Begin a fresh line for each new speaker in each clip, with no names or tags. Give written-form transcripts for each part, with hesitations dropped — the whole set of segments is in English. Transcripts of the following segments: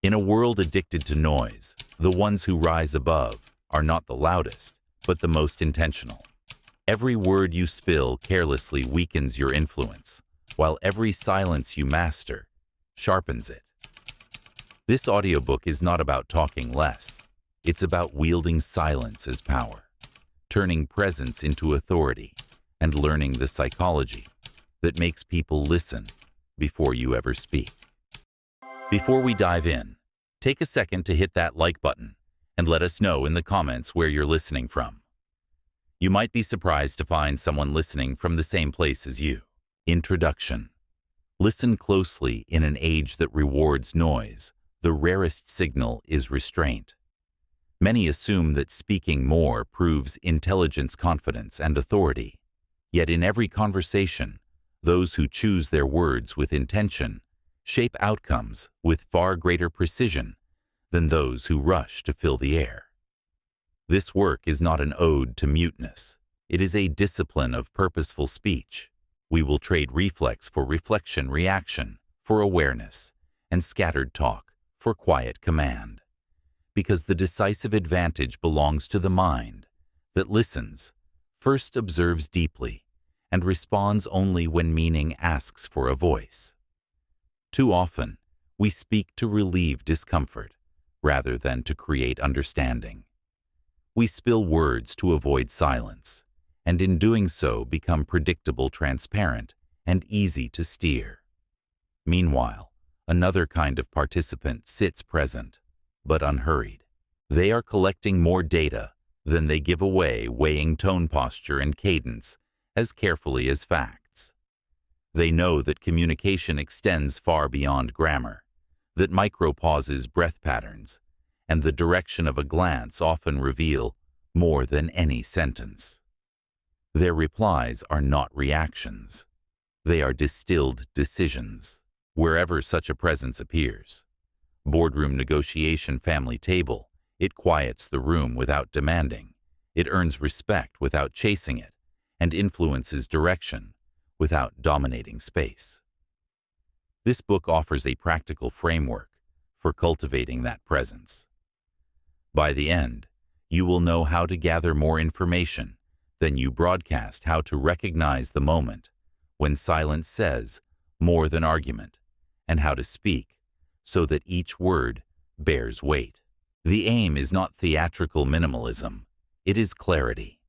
In a world addicted to noise, the ones who rise above are not the loudest, but the most intentional. Every word you spill carelessly weakens your influence, while every silence you master sharpens it. This audiobook is not about talking less. It's about wielding silence as power, turning presence into authority, and learning the psychology that makes people listen before you ever speak. Before we dive in, take a second to hit that like button and let us know in the comments where you're listening from. You might be surprised to find someone listening from the same place as you. Introduction. Listen closely. In an age that rewards noise, the rarest signal is restraint. Many assume that speaking more proves intelligence, confidence, and authority. Yet in every conversation, those who choose their words with intention shape outcomes with far greater precision than those who rush to fill the air. This work is not an ode to muteness. It is a discipline of purposeful speech. We will trade reflex for reflection, reaction for awareness, and scattered talk for quiet command. Because the decisive advantage belongs to the mind that listens, first observes deeply, and responds only when meaning asks for a voice. Too often, we speak to relieve discomfort rather than to create understanding. We spill words to avoid silence, and in doing so become predictable, transparent, and easy to steer. Meanwhile, another kind of participant sits present, but unhurried. They are collecting more data than they give away, weighing tone, posture, and cadence as carefully as facts. They know that communication extends far beyond grammar, that micro-pauses, breath patterns, and the direction of a glance often reveal more than any sentence. Their replies are not reactions. They are distilled decisions, wherever such a presence appears. Boardroom, negotiation, family table, it quiets the room without demanding. It earns respect without chasing it, and influences direction without dominating space. This book offers a practical framework for cultivating that presence. By the end, you will know how to gather more information than you broadcast, how to recognize the moment when silence says more than argument, and how to speak so that each word bears weight. The aim is not theatrical minimalism, it is clarity.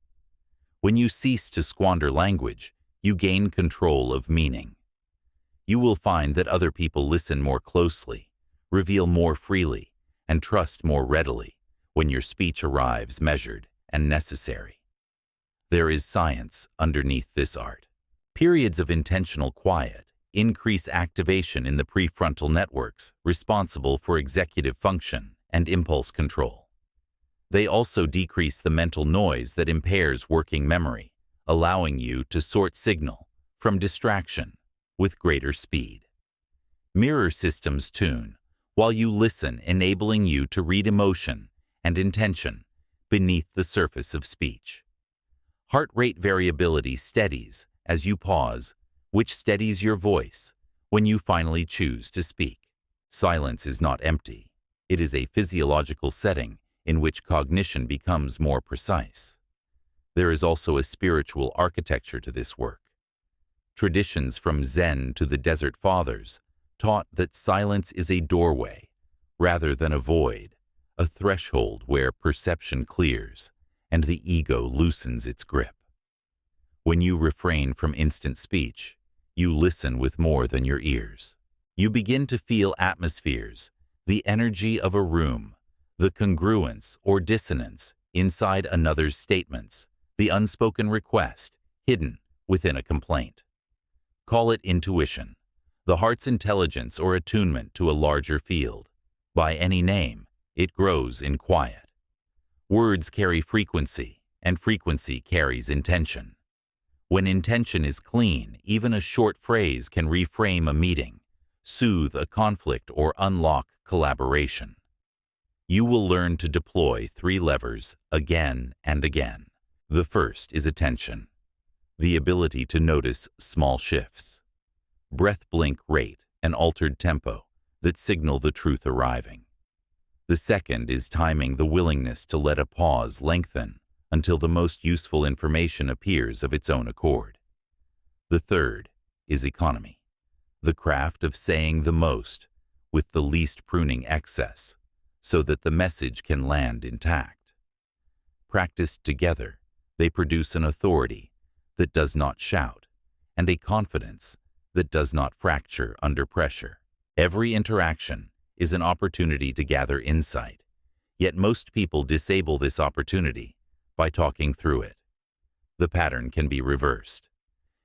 When you cease to squander language, you gain control of meaning. You will find that other people listen more closely, reveal more freely, and trust more readily when your speech arrives measured and necessary. There is science underneath this art. Periods of intentional quiet increase activation in the prefrontal networks responsible for executive function and impulse control. They also decrease the mental noise that impairs working memory, allowing you to sort signal from distraction with greater speed. Mirror systems tune while you listen, enabling you to read emotion and intention beneath the surface of speech. Heart rate variability steadies as you pause, which steadies your voice when you finally choose to speak. Silence is not empty. It is a physiological setting in which cognition becomes more precise. There is also a spiritual architecture to this work. Traditions from Zen to the Desert Fathers taught that silence is a doorway rather than a void, a threshold where perception clears and the ego loosens its grip. When you refrain from instant speech, you listen with more than your ears. You begin to feel atmospheres, the energy of a room, the congruence or dissonance inside another's statements, the unspoken request hidden within a complaint. Call it intuition, the heart's intelligence or attunement to a larger field. By any name, it grows in quiet. Words carry frequency, and frequency carries intention. When intention is clean, even a short phrase can reframe a meeting, soothe a conflict, or unlock collaboration. You will learn to deploy 3 levers again and again. The first is attention, the ability to notice small shifts. Breath, blink rate, and altered tempo that signal the truth arriving. The second is timing, the willingness to let a pause lengthen until the most useful information appears of its own accord. The third is economy, the craft of saying the most with the least pruning excess so that the message can land intact. Practiced together, they produce an authority that does not shout and a confidence that does not fracture under pressure. Every interaction is an opportunity to gather insight, yet most people disable this opportunity by talking through it. The pattern can be reversed.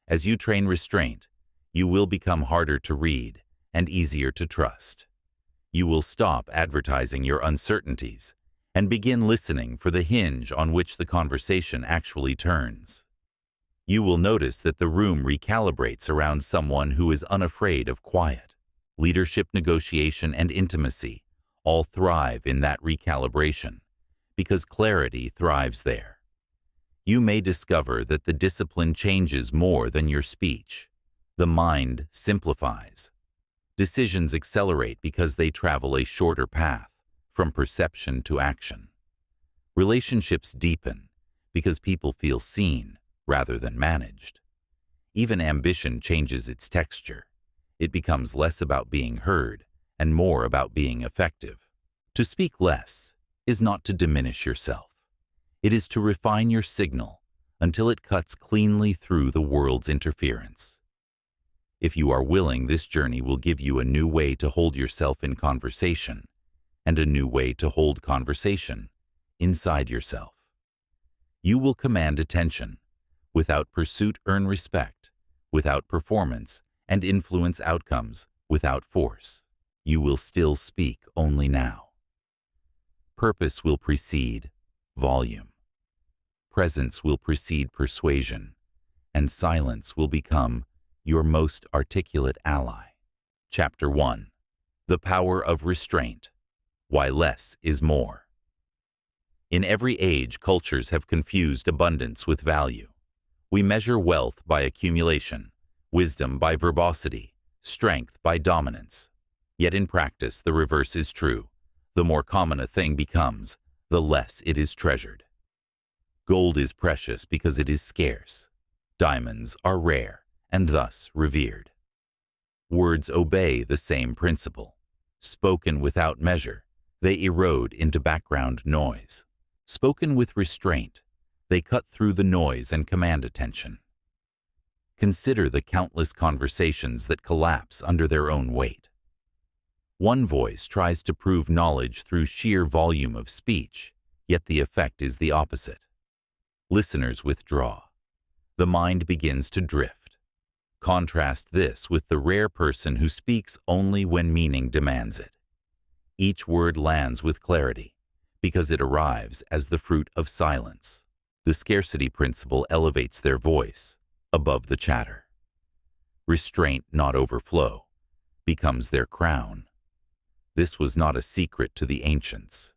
As you train restraint, you will become harder to read and easier to trust. You will stop advertising your uncertainties and begin listening for the hinge on which the conversation actually turns. You will notice that the room recalibrates around someone who is unafraid of quiet. Leadership, negotiation, and intimacy all thrive in that recalibration because clarity thrives there. You may discover that the discipline changes more than your speech. The mind simplifies. Decisions accelerate because they travel a shorter path from perception to action. Relationships deepen because people feel seen rather than managed. Even ambition changes its texture. It becomes less about being heard and more about being effective. To speak less is not to diminish yourself. It is to refine your signal until it cuts cleanly through the world's interference. If you are willing, this journey will give you a new way to hold yourself in conversation and a new way to hold conversation inside yourself. You will command attention. Without pursuit, earn respect. Without performance, and influence outcomes. Without force, you will still speak only now. Purpose will precede volume. Presence will precede persuasion, and silence will become your most articulate ally. Chapter 1. The Power of Restraint. Why Less is More. In every age, cultures have confused abundance with value. We measure wealth by accumulation, wisdom by verbosity, strength by dominance. Yet in practice, the reverse is true. The more common a thing becomes, the less it is treasured. Gold is precious because it is scarce. Diamonds are rare and thus revered. Words obey the same principle. Spoken without measure, they erode into background noise. Spoken with restraint, they cut through the noise and command attention. Consider the countless conversations that collapse under their own weight. One voice tries to prove knowledge through sheer volume of speech, yet the effect is the opposite. Listeners withdraw. The mind begins to drift. Contrast this with the rare person who speaks only when meaning demands it. Each word lands with clarity because it arrives as the fruit of silence. The scarcity principle elevates their voice above the chatter. Restraint, not overflow, becomes their crown. This was not a secret to the ancients.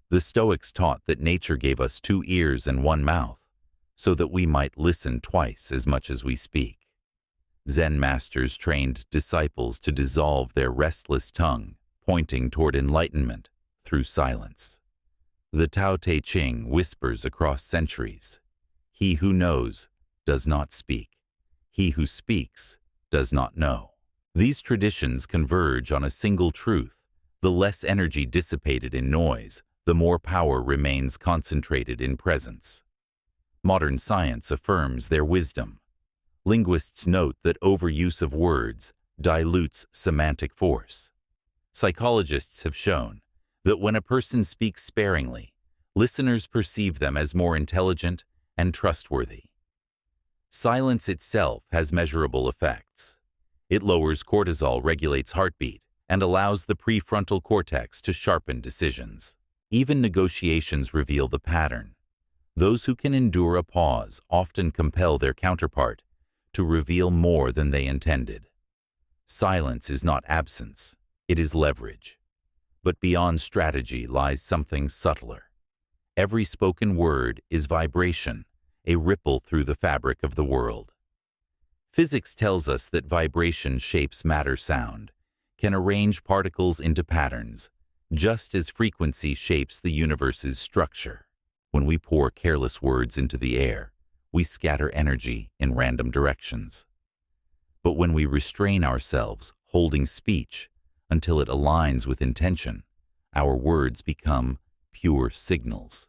The Stoics taught that nature gave us 2 ears and 1 mouth so that we might listen twice as much as we speak. Zen masters trained disciples to dissolve their restless tongue, pointing toward enlightenment through silence. The Tao Te Ching whispers across centuries, "He who knows does not speak. He who speaks does not know." These traditions converge on a single truth. The less energy dissipated in noise, the more power remains concentrated in presence. Modern science affirms their wisdom. Linguists note that overuse of words dilutes semantic force. Psychologists have shown that when a person speaks sparingly, listeners perceive them as more intelligent and trustworthy. Silence itself has measurable effects. It lowers cortisol, regulates heartbeat, and allows the prefrontal cortex to sharpen decisions. Even negotiations reveal the pattern. Those who can endure a pause often compel their counterpart to reveal more than they intended. Silence is not absence, it is leverage. But beyond strategy lies something subtler. Every spoken word is vibration, a ripple through the fabric of the world. Physics tells us that vibration shapes matter sound, can arrange particles into patterns, just as frequency shapes the universe's structure. When we pour careless words into the air, we scatter energy in random directions. But when we restrain ourselves, holding speech until it aligns with intention, our words become pure signals.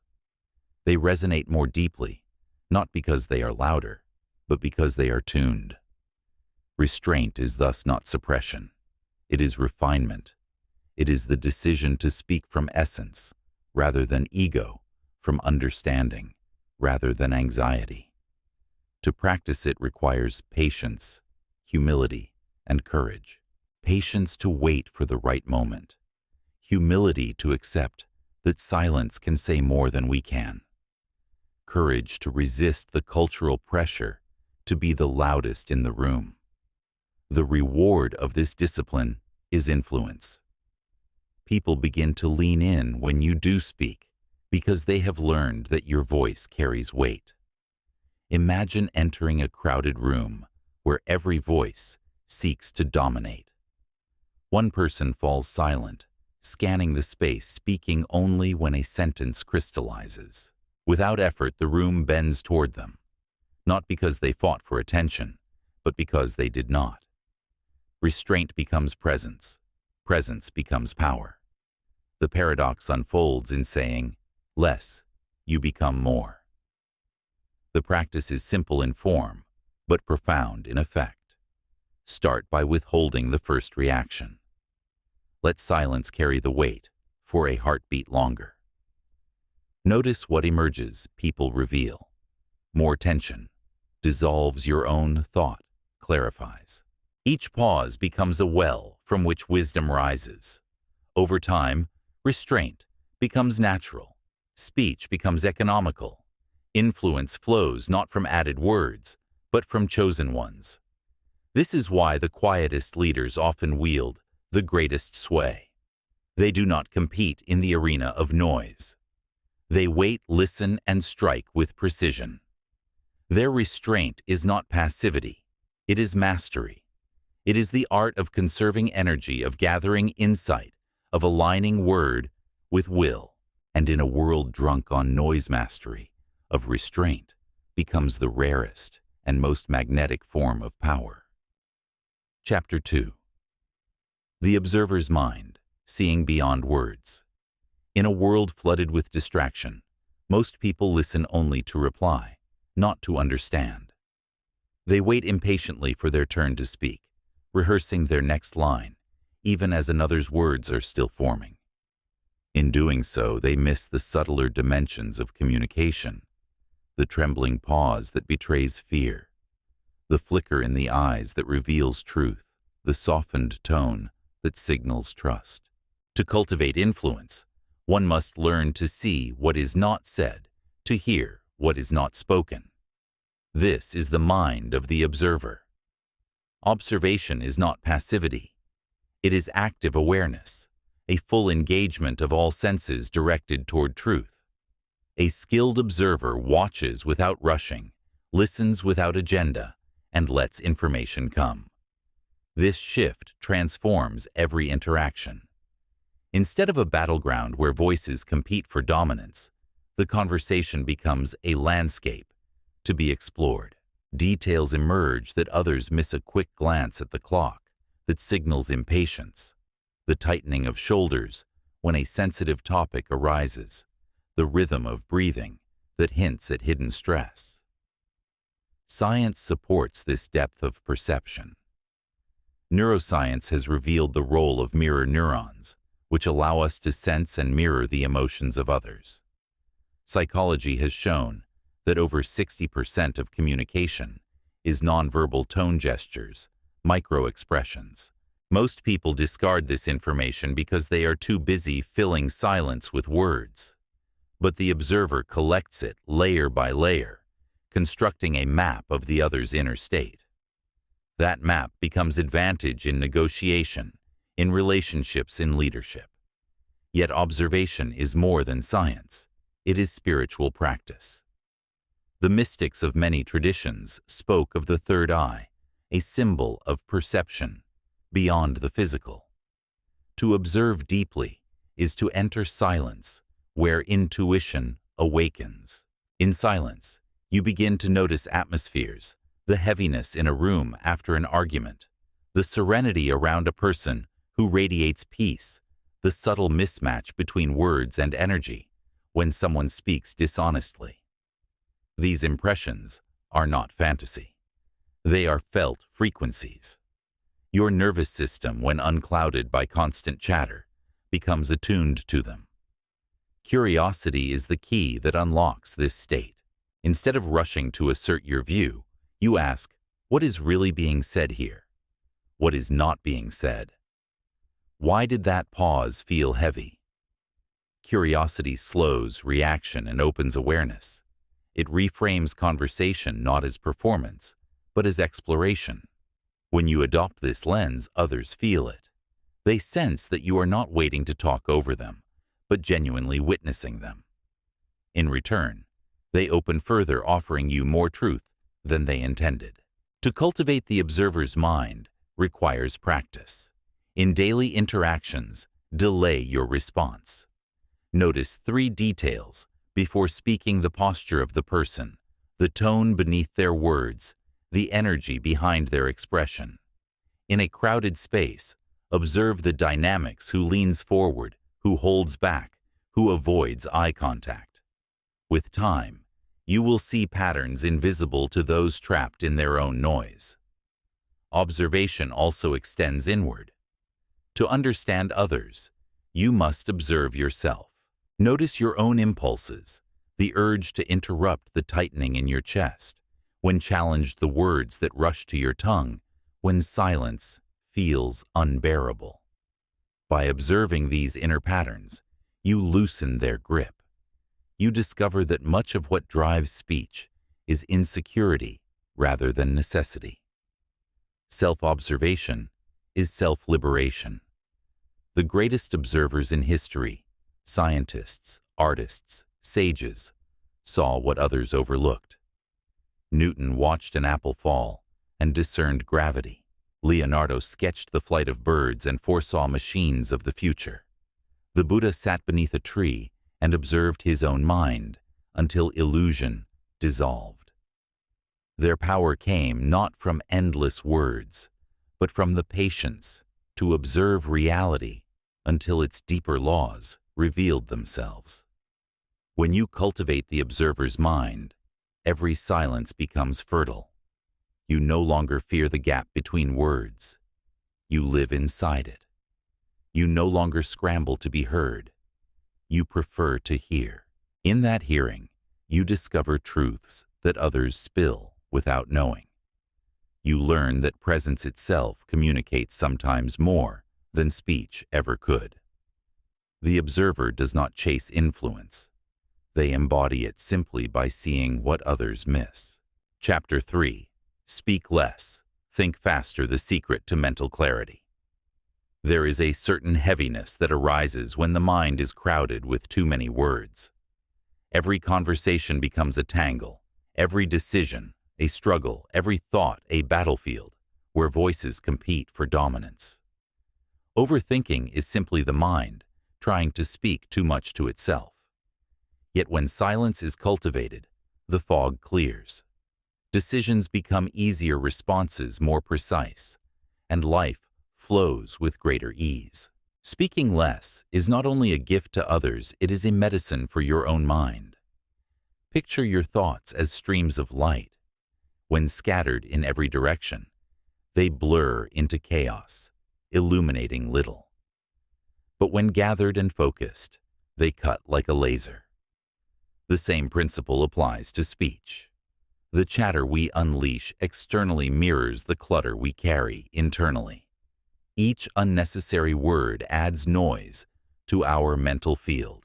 They resonate more deeply, not because they are louder, but because they are tuned. Restraint is thus not suppression. It is refinement. It is the decision to speak from essence rather than ego, from understanding rather than anxiety. To practice it requires patience, humility, and courage. Patience to wait for the right moment. Humility to accept that silence can say more than we can. Courage to resist the cultural pressure to be the loudest in the room. The reward of this discipline is influence. People begin to lean in when you do speak because they have learned that your voice carries weight. Imagine entering a crowded room where every voice seeks to dominate. One person falls silent, scanning the space, speaking only when a sentence crystallizes. Without effort, the room bends toward them, not because they fought for attention, but because they did not. Restraint becomes presence. Presence becomes power. The paradox unfolds in saying, less, you become more. The practice is simple in form, but profound in effect. Start by withholding the first reaction. Let silence carry the weight for a heartbeat longer. Notice what emerges, people reveal. More tension, dissolves your own thought, clarifies. Each pause becomes a well from which wisdom rises. Over time, restraint becomes natural. Speech becomes economical. Influence flows not from added words, but from chosen ones. This is why the quietest leaders often wield the greatest sway. They do not compete in the arena of noise. They wait, listen, and strike with precision. Their restraint is not passivity. It is mastery. It is the art of conserving energy, of gathering insight, of aligning word with will. And in a world drunk on noise, mastery of restraint becomes the rarest and most magnetic form of power. Chapter 2. The Observer's Mind, Seeing Beyond Words. In a world flooded with distraction, most people listen only to reply, not to understand. They wait impatiently for their turn to speak, rehearsing their next line, even as another's words are still forming. In doing so, they miss the subtler dimensions of communication, the trembling pause that betrays fear, the flicker in the eyes that reveals truth, the softened tone that signals trust. To cultivate influence, one must learn to see what is not said, to hear what is not spoken. This is the mind of the observer. Observation is not passivity. It is active awareness, a full engagement of all senses directed toward truth. A skilled observer watches without rushing, listens without agenda, and lets information come. This shift transforms every interaction. Instead of a battleground where voices compete for dominance, the conversation becomes a landscape to be explored. Details emerge that others miss, a quick glance at the clock that signals impatience, the tightening of shoulders when a sensitive topic arises, the rhythm of breathing that hints at hidden stress. Science supports this depth of perception. Neuroscience has revealed the role of mirror neurons, which allow us to sense and mirror the emotions of others. Psychology has shown that over 60% of communication is nonverbal tone gestures, micro-expressions. Most people discard this information because they are too busy filling silence with words. But the observer collects it layer by layer, constructing a map of the other's inner state. That map becomes advantage in negotiation, in relationships, in leadership. Yet observation is more than science. It is spiritual practice. The mystics of many traditions spoke of the third eye, a symbol of perception beyond the physical. To observe deeply is to enter silence, where intuition awakens. In silence, you begin to notice atmospheres, the heaviness in a room after an argument, the serenity around a person who radiates peace, the subtle mismatch between words and energy when someone speaks dishonestly. These impressions are not fantasy. They are felt frequencies. Your nervous system, when unclouded by constant chatter, becomes attuned to them. Curiosity is the key that unlocks this state. Instead of rushing to assert your view, you ask, what is really being said here? What is not being said? Why did that pause feel heavy? Curiosity slows reaction and opens awareness. It reframes conversation not as performance, but as exploration. When you adopt this lens, others feel it. They sense that you are not waiting to talk over them, but genuinely witnessing them. In return, they open further, offering you more truth than they intended. To cultivate the observer's mind requires practice. In daily interactions, delay your response. Notice 3 details before speaking: the posture of the person, the tone beneath their words, the energy behind their expression. In a crowded space, observe the dynamics: who leans forward, who holds back, who avoids eye contact. With time, you will see patterns invisible to those trapped in their own noise. Observation also extends inward. To understand others, you must observe yourself. Notice your own impulses, the urge to interrupt the tightening in your chest, when challenged, the words that rush to your tongue, when silence feels unbearable. By observing these inner patterns, you loosen their grip. You discover that much of what drives speech is insecurity rather than necessity. Self-observation is self-liberation. The greatest observers in history, scientists, artists, sages, saw what others overlooked. Newton watched an apple fall and discerned gravity. Leonardo sketched the flight of birds and foresaw machines of the future. The Buddha sat beneath a tree and observed his own mind until illusion dissolved. Their power came not from endless words, but from the patience to observe reality until its deeper laws revealed themselves. When you cultivate the observer's mind, every silence becomes fertile. You no longer fear the gap between words. You live inside it. You no longer scramble to be heard. You prefer to hear. In that hearing, you discover truths that others spill without knowing. You learn that presence itself communicates sometimes more than speech ever could. The observer does not chase influence. They embody it simply by seeing what others miss. Chapter 3. Speak less. Think faster. The secret to mental clarity. There is a certain heaviness that arises when the mind is crowded with too many words. Every conversation becomes a tangle, every decision a struggle, every thought a battlefield where voices compete for dominance. Overthinking is simply the mind trying to speak too much to itself. Yet when silence is cultivated, the fog clears. Decisions become easier, responses more precise, and life flows with greater ease. Speaking less is not only a gift to others, it is a medicine for your own mind. Picture your thoughts as streams of light. When scattered in every direction, they blur into chaos, illuminating little. But when gathered and focused, they cut like a laser. The same principle applies to speech. The chatter we unleash externally mirrors the clutter we carry internally. Each unnecessary word adds noise to our mental field.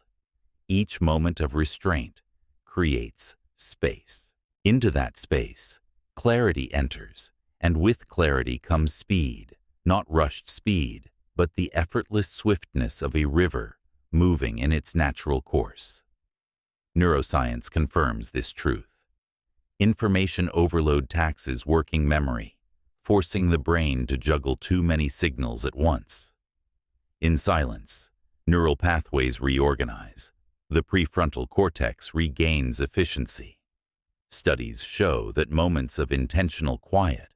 Each moment of restraint creates space. Into that space, clarity enters, and with clarity comes speed, not rushed speed, but the effortless swiftness of a river moving in its natural course. Neuroscience confirms this truth. Information overload taxes working memory, forcing the brain to juggle too many signals at once. In silence, neural pathways reorganize. The prefrontal cortex regains efficiency. Studies show that moments of intentional quiet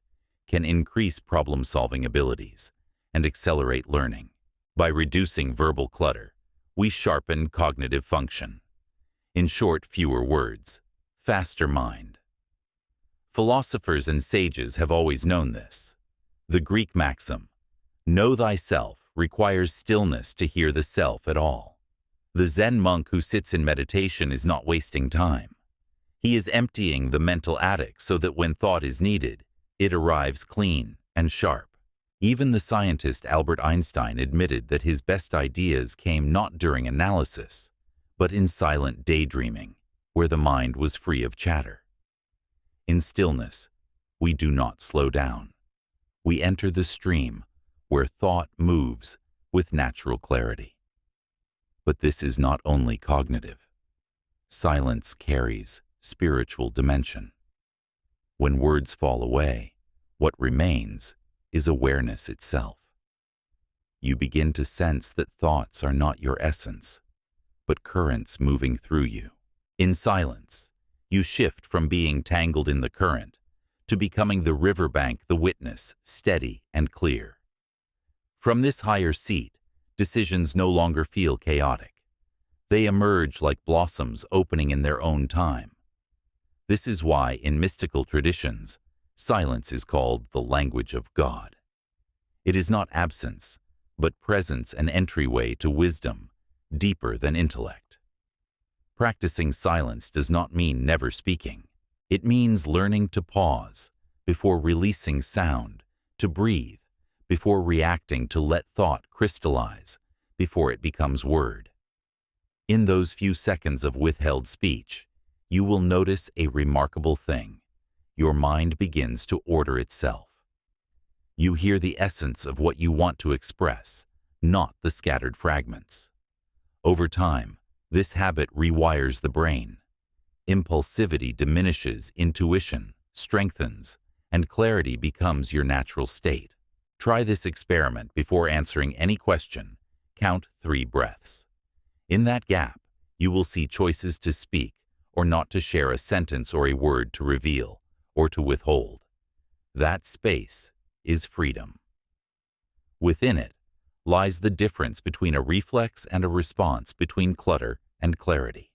can increase problem-solving abilities and accelerate learning. By reducing verbal clutter, we sharpen cognitive function. In short, fewer words, faster mind. Philosophers and sages have always known this. The Greek maxim, "Know thyself," requires stillness to hear the self at all. The Zen monk who sits in meditation is not wasting time. He is emptying the mental attic so that when thought is needed, it arrives clean and sharp. Even the scientist Albert Einstein admitted that his best ideas came not during analysis, but in silent daydreaming, where the mind was free of chatter. In stillness, we do not slow down. We enter the stream where thought moves with natural clarity. But this is not only cognitive. Silence carries spiritual dimension. When words fall away, what remains is awareness itself. You begin to sense that thoughts are not your essence, but currents moving through you. In silence, you shift from being tangled in the current to becoming the riverbank, the witness, steady and clear. From this higher seat, decisions no longer feel chaotic. They emerge like blossoms opening in their own time. This is why, in mystical traditions, silence is called the language of God. It is not absence, but presence, an entryway to wisdom, deeper than intellect. Practicing silence does not mean never speaking. It means learning to pause before releasing sound, to breathe before reacting, to let thought crystallize before it becomes word. In those few seconds of withheld speech, you will notice a remarkable thing. Your mind begins to order itself. You hear the essence of what you want to express, not the scattered fragments. Over time, this habit rewires the brain. Impulsivity diminishes, intuition strengthens, and clarity becomes your natural state. Try this experiment before answering any question. Count 3 breaths. In that gap, you will see choices to speak or not to share, a sentence or a word to reveal or to withhold. That space is freedom. Within it lies the difference between a reflex and a response, between clutter and clarity.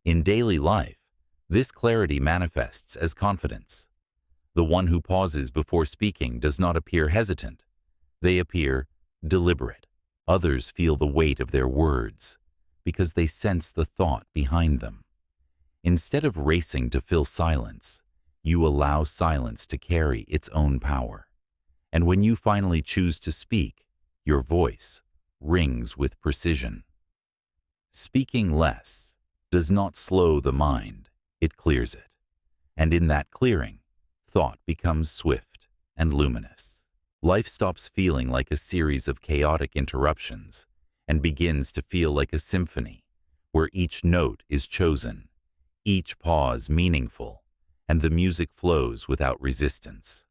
In daily life, this clarity manifests as confidence. The one who pauses before speaking does not appear hesitant. They appear deliberate. Others feel the weight of their words because they sense the thought behind them. Instead of racing to fill silence, you allow silence to carry its own power. And when you finally choose to speak, your voice rings with precision. Speaking less does not slow the mind, it clears it. And in that clearing, thought becomes swift and luminous. Life stops feeling like a series of chaotic interruptions and begins to feel like a symphony where each note is chosen, each pause meaningful, and the music flows without resistance.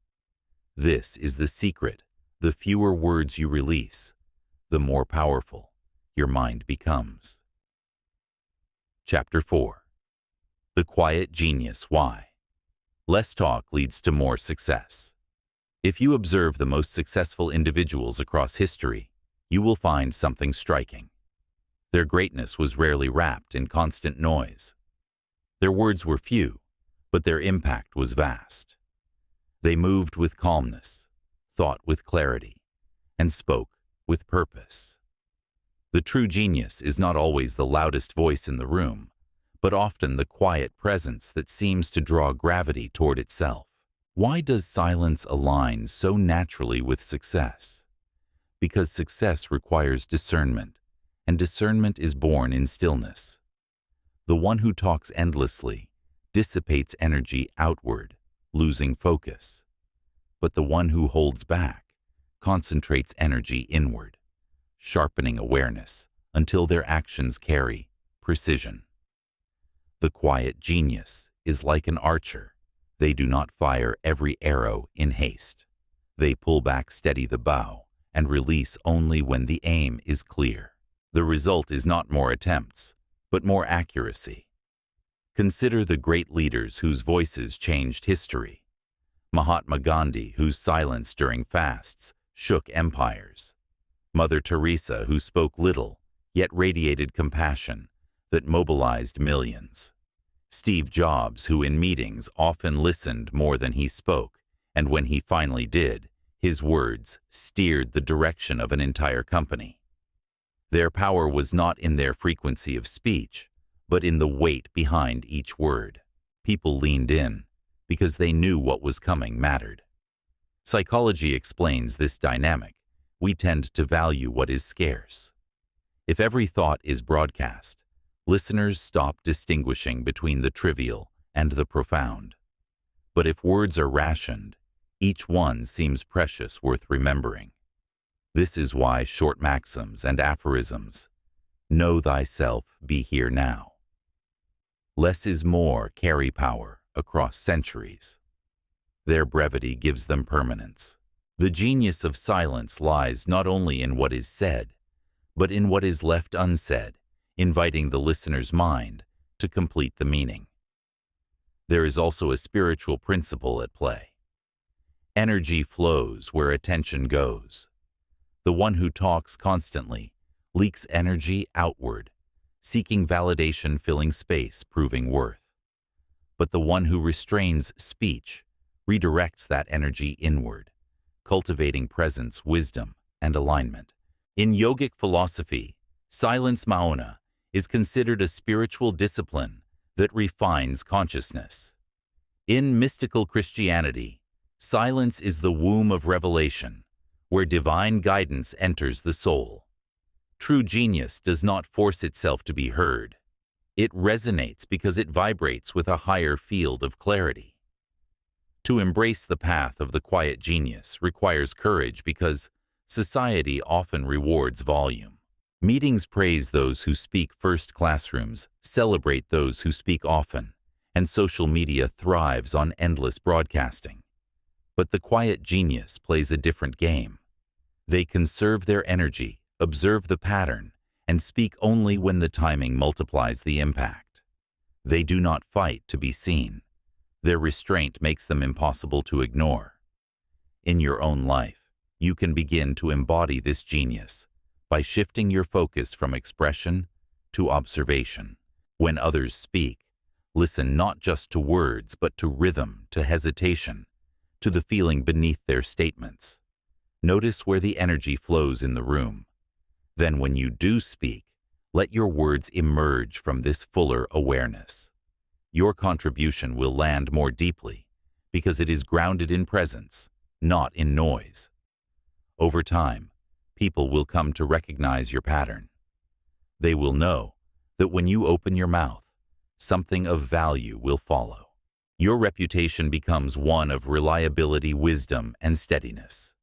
This is the secret. The fewer words you release, the more powerful your mind becomes. Chapter 4. The Quiet Genius. Why? Less talk leads to more success. If you observe the most successful individuals across history, you will find something striking. Their greatness was rarely wrapped in constant noise. Their words were few, but their impact was vast. They moved with calmness, thought with clarity, and spoke with purpose. The true genius is not always the loudest voice in the room, but often the quiet presence that seems to draw gravity toward itself. Why does silence align so naturally with success? Because success requires discernment, and discernment is born in stillness. The one who talks endlessly dissipates energy outward, losing focus. But the one who holds back concentrates energy inward, sharpening awareness until their actions carry precision. The quiet genius is like an archer. They do not fire every arrow in haste. They pull back, steady the bow, and release only when the aim is clear. The result is not more attempts, but more accuracy. Consider the great leaders whose voices changed history. Mahatma Gandhi, whose silence during fasts shook empires. Mother Teresa, who spoke little, yet radiated compassion that mobilized millions. Steve Jobs, who in meetings often listened more than he spoke, and when he finally did, his words steered the direction of an entire company. Their power was not in their frequency of speech, but in the weight behind each word. People leaned in because they knew what was coming mattered. Psychology explains this dynamic. We tend to value what is scarce. If every thought is broadcast, listeners stop distinguishing between the trivial and the profound. But if words are rationed, each one seems precious, worth remembering. This is why short maxims and aphorisms, know thyself, be here now. Less is more carry power across centuries. Their brevity gives them permanence. The genius of silence lies not only in what is said, but in what is left unsaid, inviting the listener's mind to complete the meaning. There is also a spiritual principle at play. Energy flows where attention goes. The one who talks constantly leaks energy outward, seeking validation, filling space, proving worth. But the one who restrains speech redirects that energy inward, cultivating presence, wisdom, and alignment. In yogic philosophy, silence mauna is considered a spiritual discipline that refines consciousness. In mystical Christianity, silence is the womb of revelation, where divine guidance enters the soul. True genius does not force itself to be heard. It resonates because it vibrates with a higher field of clarity. To embrace the path of the quiet genius requires courage because society often rewards volume. Meetings praise those who speak first, classrooms celebrate those who speak often, and social media thrives on endless broadcasting. But the quiet genius plays a different game. They conserve their energy, observe the pattern, and speak only when the timing multiplies the impact. They do not fight to be seen. Their restraint makes them impossible to ignore. In your own life, you can begin to embody this genius by shifting your focus from expression to observation. When others speak, listen not just to words, but to rhythm, to hesitation, to the feeling beneath their statements. Notice where the energy flows in the room. Then when you do speak, let your words emerge from this fuller awareness. Your contribution will land more deeply because it is grounded in presence, not in noise. Over time, people will come to recognize your pattern. They will know that when you open your mouth, something of value will follow. Your reputation becomes one of reliability, wisdom, and steadiness.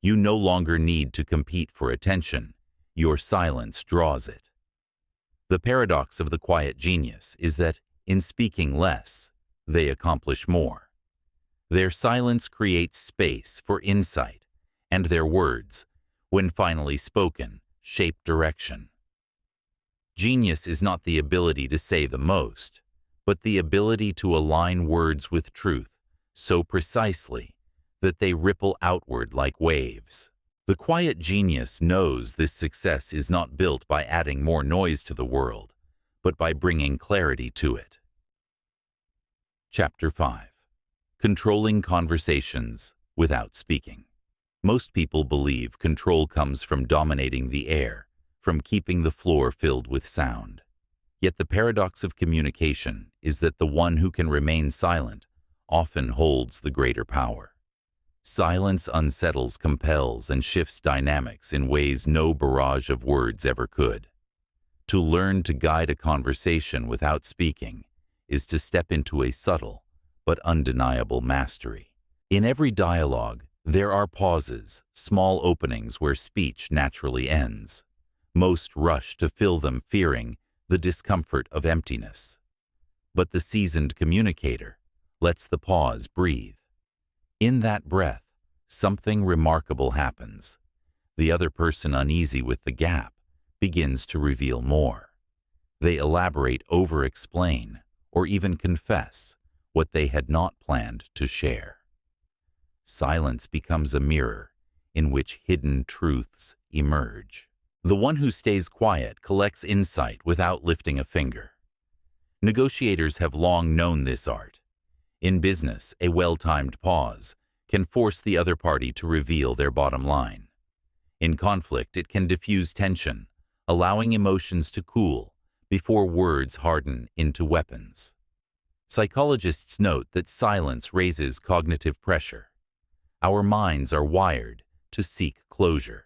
You no longer need to compete for attention. Your silence draws it. The paradox of the quiet genius is that, in speaking less, they accomplish more. Their silence creates space for insight, and their words, when finally spoken, shape direction. Genius is not the ability to say the most, but the ability to align words with truth so precisely that they ripple outward like waves. The quiet genius knows this success is not built by adding more noise to the world, but by bringing clarity to it. Chapter 5. Controlling conversations without speaking. Most people believe control comes from dominating the air, from keeping the floor filled with sound. Yet the paradox of communication is that the one who can remain silent often holds the greater power. Silence unsettles, compels, and shifts dynamics in ways no barrage of words ever could. To learn to guide a conversation without speaking is to step into a subtle but undeniable mastery. In every dialogue, there are pauses, small openings where speech naturally ends. Most rush to fill them, fearing the discomfort of emptiness. But the seasoned communicator lets the pause breathe. In that breath, something remarkable happens. The other person, uneasy with the gap, begins to reveal more. They elaborate, over-explain, or even confess what they had not planned to share. Silence becomes a mirror in which hidden truths emerge. The one who stays quiet collects insight without lifting a finger. Negotiators have long known this art. In business, a well-timed pause can force the other party to reveal their bottom line. In conflict, it can diffuse tension, allowing emotions to cool before words harden into weapons. Psychologists note that silence raises cognitive pressure. Our minds are wired to seek closure.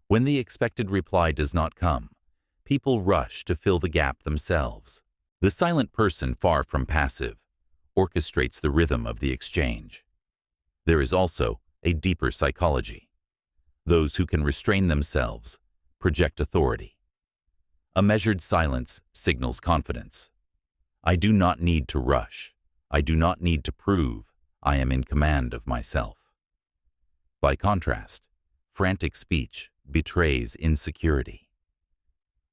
When the expected reply does not come, people rush to fill the gap themselves. The silent person, far from passive, orchestrates the rhythm of the exchange. There is also a deeper psychology. Those who can restrain themselves project authority. A measured silence signals confidence. I do not need to rush. I do not need to prove I am in command of myself. By contrast, frantic speech betrays insecurity.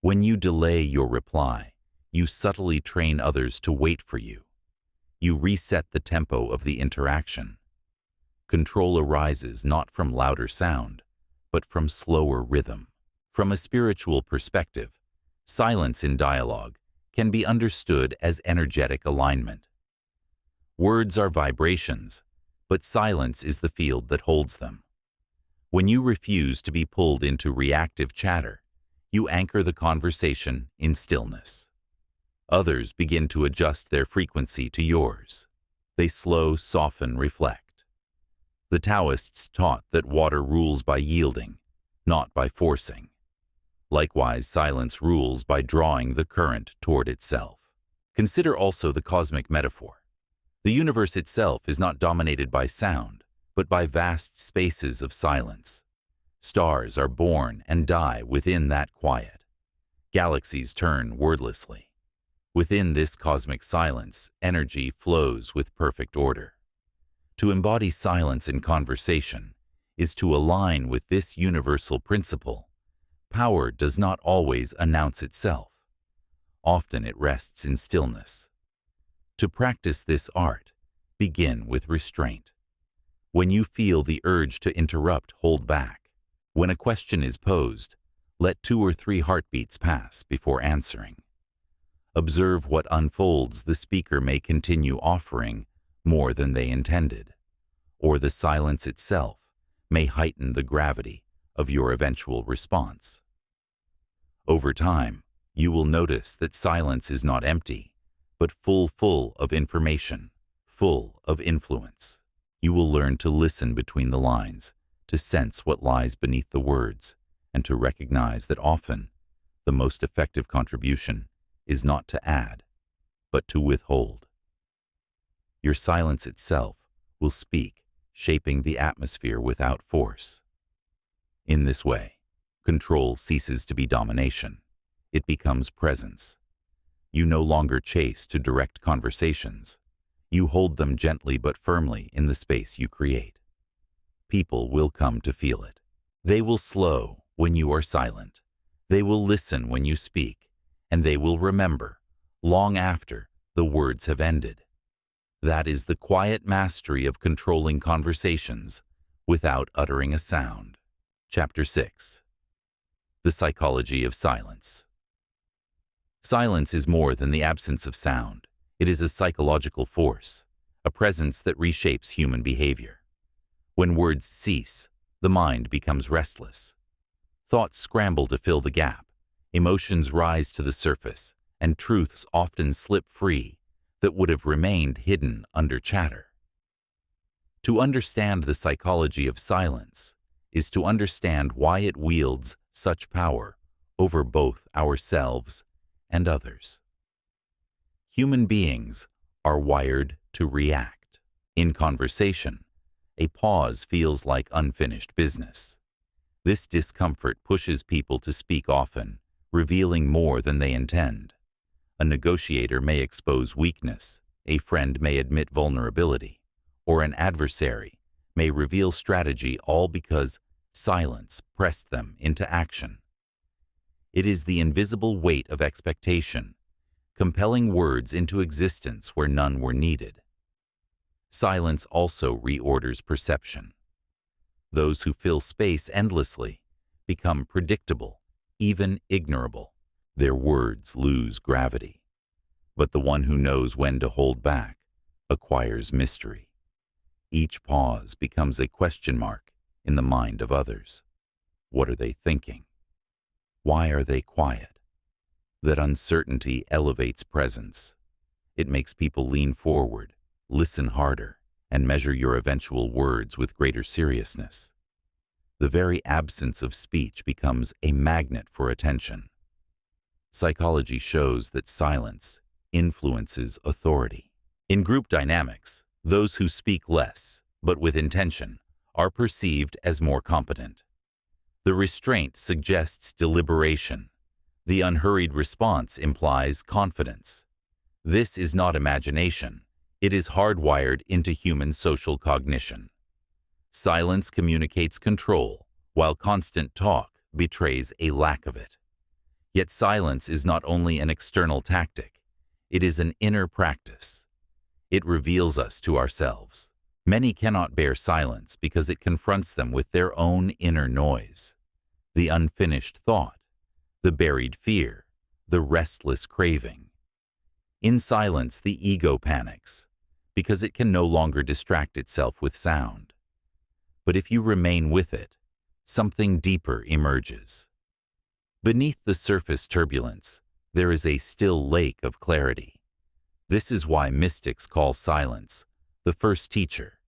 When you delay your reply, you subtly train others to wait for you. You reset the tempo of the interaction. Control arises not from louder sound, but from slower rhythm. From a spiritual perspective, silence in dialogue can be understood as energetic alignment. Words are vibrations, but silence is the field that holds them. When you refuse to be pulled into reactive chatter, you anchor the conversation in stillness. Others begin to adjust their frequency to yours. They slow, soften, reflect. The Taoists taught that water rules by yielding, not by forcing. Likewise, silence rules by drawing the current toward itself. Consider also the cosmic metaphor. The universe itself is not dominated by sound, but by vast spaces of silence. Stars are born and die within that quiet. Galaxies turn wordlessly. Within this cosmic silence, energy flows with perfect order. To embody silence in conversation is to align with this universal principle. Power does not always announce itself. Often it rests in stillness. To practice this art, begin with restraint. When you feel the urge to interrupt, hold back. When a question is posed, let 2 or 3 heartbeats pass before answering. Observe what unfolds. The speaker may continue offering more than they intended, or the silence itself may heighten the gravity of your eventual response. Over time, you will notice that silence is not empty, but full of information, full of influence. You will learn to listen between the lines, to sense what lies beneath the words, and to recognize that often the most effective contribution is not to add, but to withhold. Your silence itself will speak, shaping the atmosphere without force. In this way, control ceases to be domination. It becomes presence. You no longer chase to direct conversations. You hold them gently but firmly in the space you create. People will come to feel it. They will slow when you are silent. They will listen when you speak, and they will remember long after the words have ended. That is the quiet mastery of controlling conversations without uttering a sound. Chapter 6. The Psychology of Silence. Silence is more than the absence of sound. It is a psychological force, a presence that reshapes human behavior. When words cease, the mind becomes restless. Thoughts scramble to fill the gap, emotions rise to the surface, and truths often slip free that would have remained hidden under chatter. To understand the psychology of silence is to understand why it wields such power over both ourselves and others. Human beings are wired to react. In conversation, a pause feels like unfinished business. This discomfort pushes people to speak often, revealing more than they intend. A negotiator may expose weakness, a friend may admit vulnerability, or an adversary may reveal strategy, all because Silence pressed them into action. It is the invisible weight of expectation, compelling words into existence where none were needed. Silence also reorders perception. Those who fill space endlessly become predictable, even ignorable. Their words lose gravity. But the one who knows when to hold back acquires mystery. Each pause becomes a question mark in the mind of others. What are they thinking? Why are they quiet? That uncertainty elevates presence. It makes people lean forward, listen harder, and measure your eventual words with greater seriousness. The very absence of speech becomes a magnet for attention. Psychology shows that silence influences authority. In group dynamics, those who speak less, but with intention, are perceived as more competent. The restraint suggests deliberation. The unhurried response implies confidence. This is not imagination. It is hardwired into human social cognition. Silence communicates control, while constant talk betrays a lack of it. Yet silence is not only an external tactic, it is an inner practice. It reveals us to ourselves. Many cannot bear silence because it confronts them with their own inner noise. The unfinished thought, the buried fear, the restless craving. In silence, the ego panics because it can no longer distract itself with sound. But if you remain with it, something deeper emerges. Beneath the surface turbulence, there is a still lake of clarity. This is why mystics call silence the first teacher.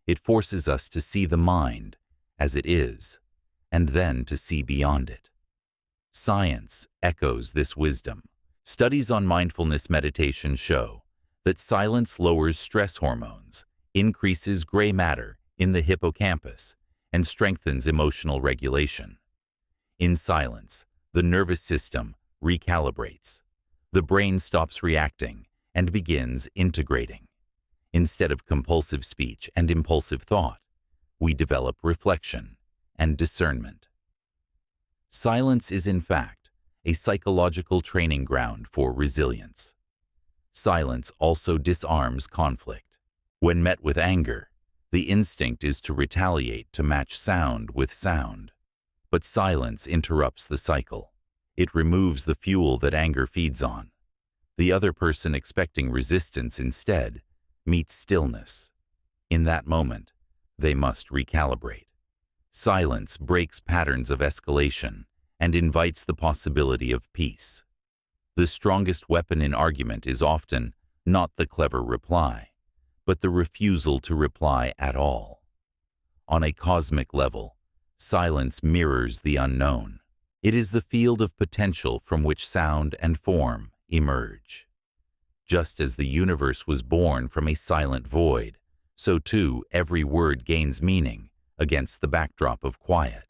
It forces us to see the mind as it is, and then to see beyond it. Science echoes this wisdom. Studies on mindfulness meditation show that silence lowers stress hormones, increases gray matter in the hippocampus, and strengthens emotional regulation. In silence, the nervous system recalibrates. The brain stops reacting and begins integrating. Instead of compulsive speech and impulsive thought, we develop reflection and discernment. Silence is, in fact, a psychological training ground for resilience. Silence also disarms conflict. When met with anger, the instinct is to retaliate to match sound with sound. But silence interrupts the cycle. It removes the fuel that anger feeds on. The other person, expecting resistance instead, meets stillness. In that moment, they must recalibrate. Silence breaks patterns of escalation and invites the possibility of peace. The strongest weapon in argument is often not the clever reply, but the refusal to reply at all. On a cosmic level, silence mirrors the unknown. It is the field of potential from which sound and form emerge. Just as the universe was born from a silent void, so too every word gains meaning against the backdrop of quiet.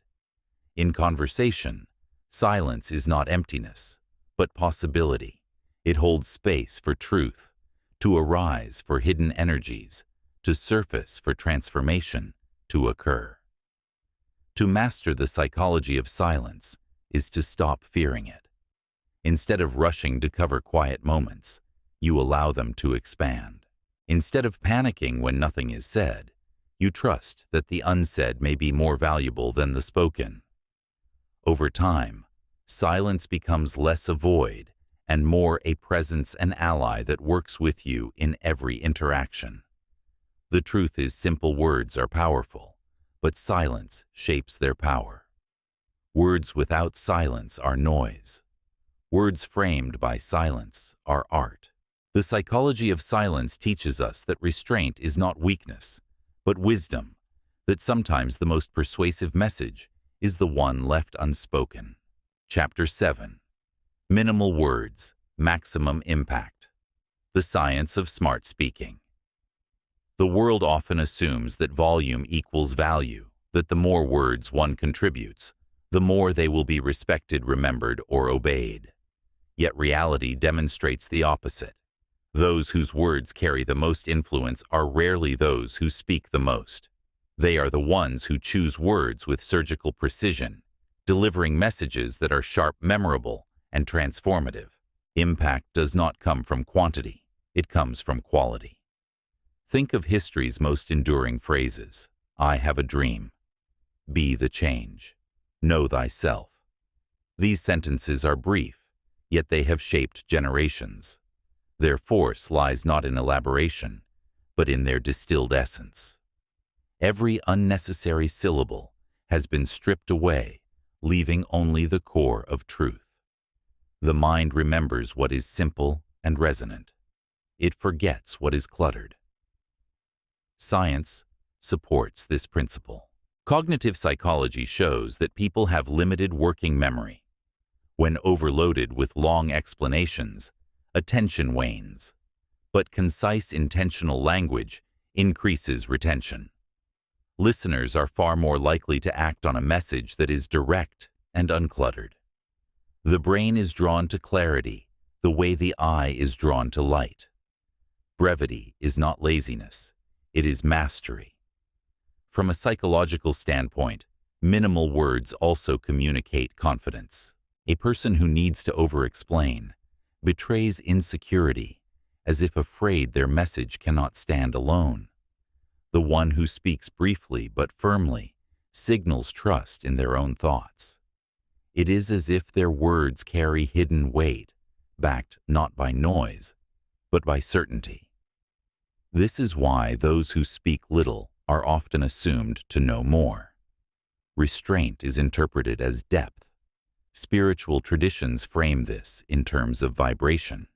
In conversation, silence is not emptiness, but possibility. It holds space for truth, to arise for hidden energies, to surface for transformation to occur. To master the psychology of silence is to stop fearing it. Instead of rushing to cover quiet moments, you allow them to expand. Instead of panicking when nothing is said, you trust that the unsaid may be more valuable than the spoken. Over time, silence becomes less a void and more a presence and ally that works with you in every interaction. The truth is, simple words are powerful, but silence shapes their power. Words without silence are noise. Words framed by silence are art. The psychology of silence teaches us that restraint is not weakness, but wisdom, that sometimes the most persuasive message is the one left unspoken. Chapter 7. Minimal Words, Maximum Impact. The Science of Smart Speaking. The world often assumes that volume equals value, that the more words one contributes, the more they will be respected, remembered, or obeyed. Yet reality demonstrates the opposite. Those whose words carry the most influence are rarely those who speak the most. They are the ones who choose words with surgical precision, delivering messages that are sharp, memorable, and transformative. Impact does not come from quantity, it comes from quality. Think of history's most enduring phrases. I have a dream. Be the change. Know thyself. These sentences are brief, yet they have shaped generations. Their force lies not in elaboration, but in their distilled essence. Every unnecessary syllable has been stripped away, leaving only the core of truth. The mind remembers what is simple and resonant. It forgets what is cluttered. Science supports this principle. Cognitive psychology shows that people have limited working memory. When overloaded with long explanations, attention wanes, but concise, intentional language increases retention. Listeners are far more likely to act on a message that is direct and uncluttered. The brain is drawn to clarity the way the eye is drawn to light. Brevity is not laziness, it is mastery. From a psychological standpoint, minimal words also communicate confidence. A person who needs to over-explain betrays insecurity, as if afraid their message cannot stand alone. The one who speaks briefly but firmly signals trust in their own thoughts. It is as if their words carry hidden weight, backed not by noise, but by certainty. This is why those who speak little are often assumed to know more. Restraint is interpreted as depth. Spiritual traditions frame this in terms of vibration.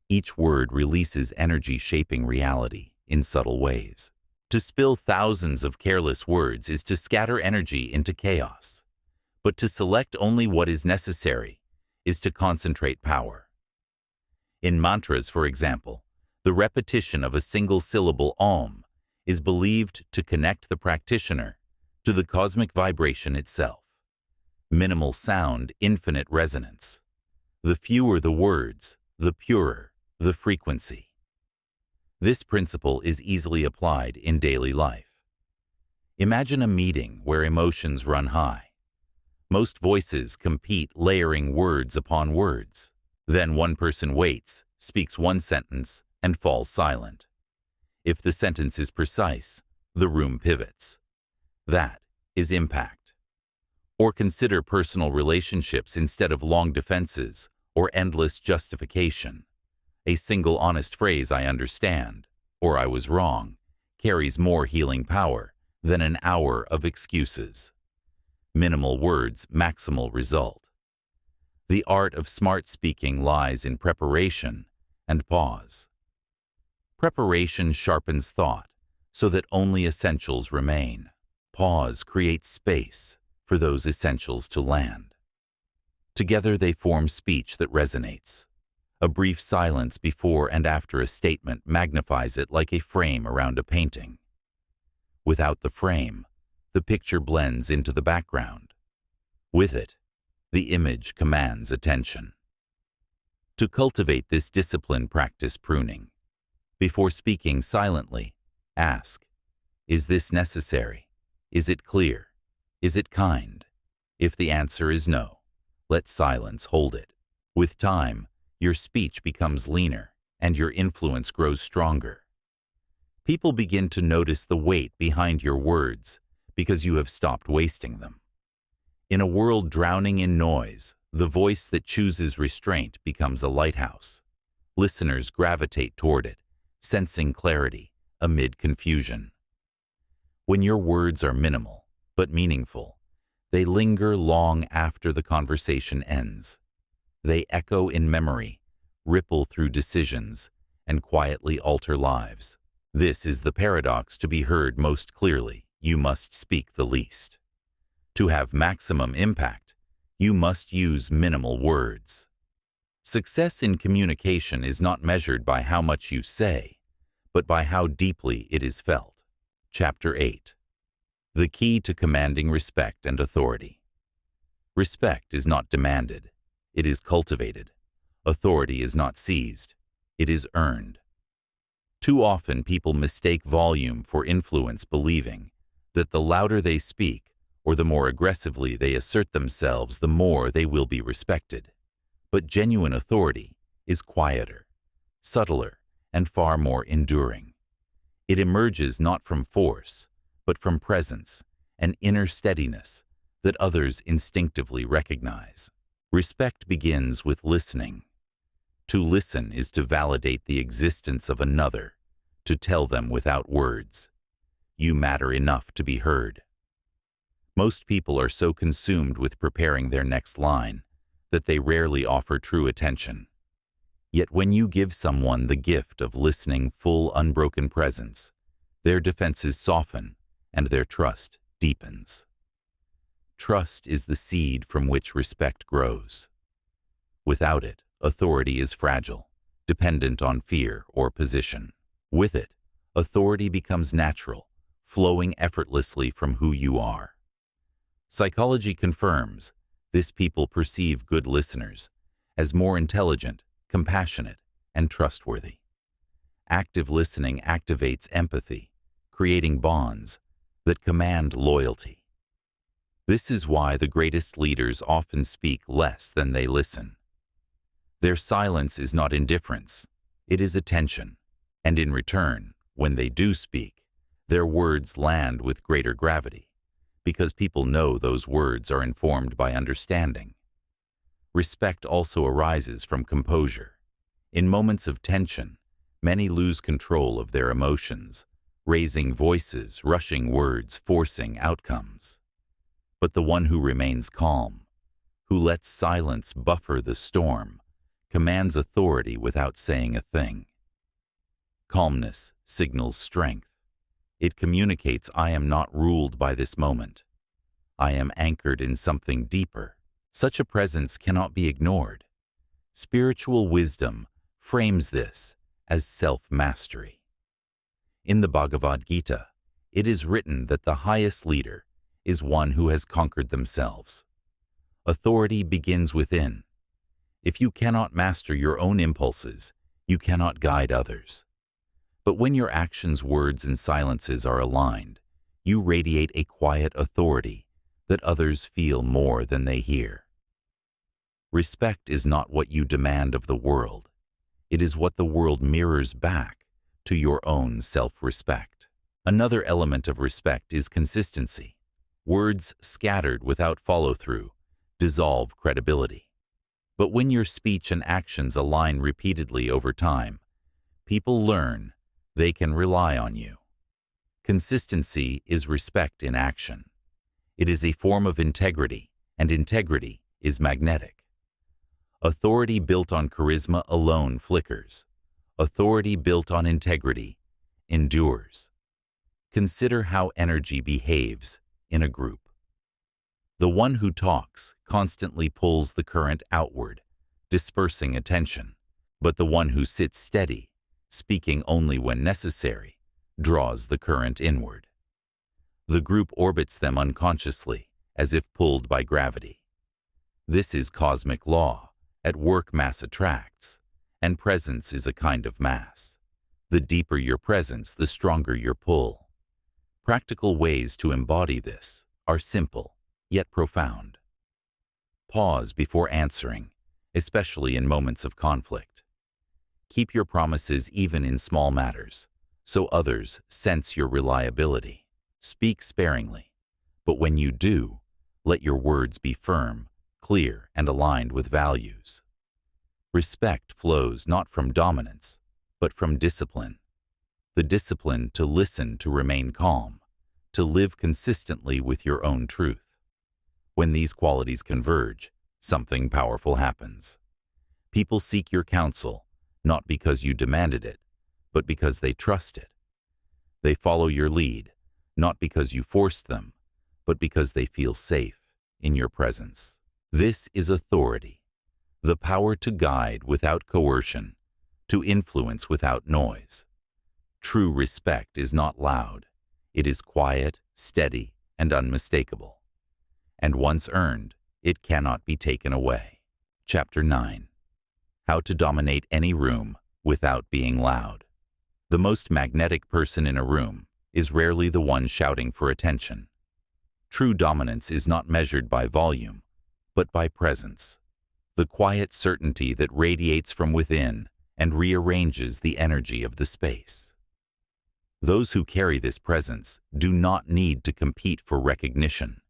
Each word releases energy shaping reality in subtle ways. To spill thousands of careless words is to scatter energy into chaos. But to select only what is necessary is to concentrate power. In mantras, for example, the repetition of a single syllable Om is believed to connect the practitioner to the cosmic vibration itself. Minimal sound, infinite resonance. The fewer the words, the purer the frequency. This principle is easily applied in daily life. Imagine a meeting where emotions run high. Most voices compete, layering words upon words. Then one person waits, speaks one sentence, and falls silent. If the sentence is precise, the room pivots. That is impact. Or consider personal relationships instead of long defenses or endless justification. A single honest phrase, I understand, or I was wrong, carries more healing power than an hour of excuses. Minimal words, maximal result. The art of smart speaking lies in preparation and pause. Preparation sharpens thought so that only essentials remain. Pause creates space for those essentials to land. Together they form speech that resonates. A brief silence before and after a statement magnifies it like a frame around a painting. Without the frame, the picture blends into the background. With it, the image commands attention. To cultivate this discipline, practice pruning. Before speaking silently, ask, is this necessary? Is it clear? Is it kind? If the answer is no, let silence hold it. With time, your speech becomes leaner and your influence grows stronger. People begin to notice the weight behind your words because you have stopped wasting them. In a world drowning in noise, the voice that chooses restraint becomes a lighthouse. Listeners gravitate toward it, sensing clarity amid confusion. When your words are minimal but meaningful, they linger long after the conversation ends. They echo in memory, ripple through decisions, and quietly alter lives. This is the paradox to be heard most clearly. You must speak the least. To have maximum impact, you must use minimal words. Success in communication is not measured by how much you say, but by how deeply it is felt. Chapter 8. The key to commanding respect and authority. Respect is not demanded. It is cultivated. Authority is not seized. It is earned. Too often people mistake volume for influence, believing that the louder they speak, or the more aggressively they assert themselves, the more they will be respected. But genuine authority is quieter, subtler, and far more enduring. It emerges not from force, but from presence and inner steadiness that others instinctively recognize. Respect begins with listening. To listen is to validate the existence of another, to tell them without words, "You matter enough to be heard." Most people are so consumed with preparing their next line that they rarely offer true attention. Yet when you give someone the gift of listening full, unbroken presence, their defenses soften and their trust deepens. Trust is the seed from which respect grows. Without it, authority is fragile, dependent on fear or position. With it, authority becomes natural, flowing effortlessly from who you are. Psychology confirms this: people perceive good listeners as more intelligent, compassionate, and trustworthy. Active listening activates empathy, creating bonds that command loyalty. This is why the greatest leaders often speak less than they listen. Their silence is not indifference, it is attention, and in return, when they do speak, their words land with greater gravity, because people know those words are informed by understanding. Respect also arises from composure. In moments of tension, many lose control of their emotions, raising voices, rushing words, forcing outcomes. But the one who remains calm, who lets silence buffer the storm, commands authority without saying a thing. Calmness signals strength. It communicates, "I am not ruled by this moment. I am anchored in something deeper." Such a presence cannot be ignored. Spiritual wisdom frames this as self-mastery. In the Bhagavad Gita, it is written that the highest leader is one who has conquered themselves. Authority begins within. If you cannot master your own impulses, you cannot guide others. But when your actions, words, and silences are aligned, you radiate a quiet authority that others feel more than they hear. Respect is not what you demand of the world. It is what the world mirrors back to your own self-respect. Another element of respect is consistency. Words scattered without follow-through dissolve credibility. But when your speech and actions align repeatedly over time, people learn they can rely on you. Consistency is respect in action. It is a form of integrity, and integrity is magnetic. Authority built on charisma alone flickers. Authority built on integrity endures. Consider how energy behaves in a group. The one who talks constantly pulls the current outward, dispersing attention, but the one who sits steady, speaking only when necessary, draws the current inward. The group orbits them unconsciously, as if pulled by gravity. This is cosmic law. At work, mass attracts, and presence is a kind of mass. The deeper your presence, the stronger your pull. Practical ways to embody this are simple, yet profound. Pause before answering, especially in moments of conflict. Keep your promises even in small matters, so others sense your reliability. Speak sparingly, but when you do, let your words be firm, clear, and aligned with values. Respect flows not from dominance, but from discipline. The discipline to listen, to remain calm, to live consistently with your own truth. When these qualities converge, something powerful happens. People seek your counsel, not because you demanded it, but because they trust it. They follow your lead, not because you forced them, but because they feel safe in your presence. This is authority, the power to guide without coercion, to influence without noise. True respect is not loud. It is quiet, steady, and unmistakable. And once earned, it cannot be taken away. Chapter 9. How to dominate any room without being loud. The most magnetic person in a room is rarely the one shouting for attention. True dominance is not measured by volume, but by presence, the quiet certainty that radiates from within and rearranges the energy of the space. Those who carry this presence do not need to compete for recognition.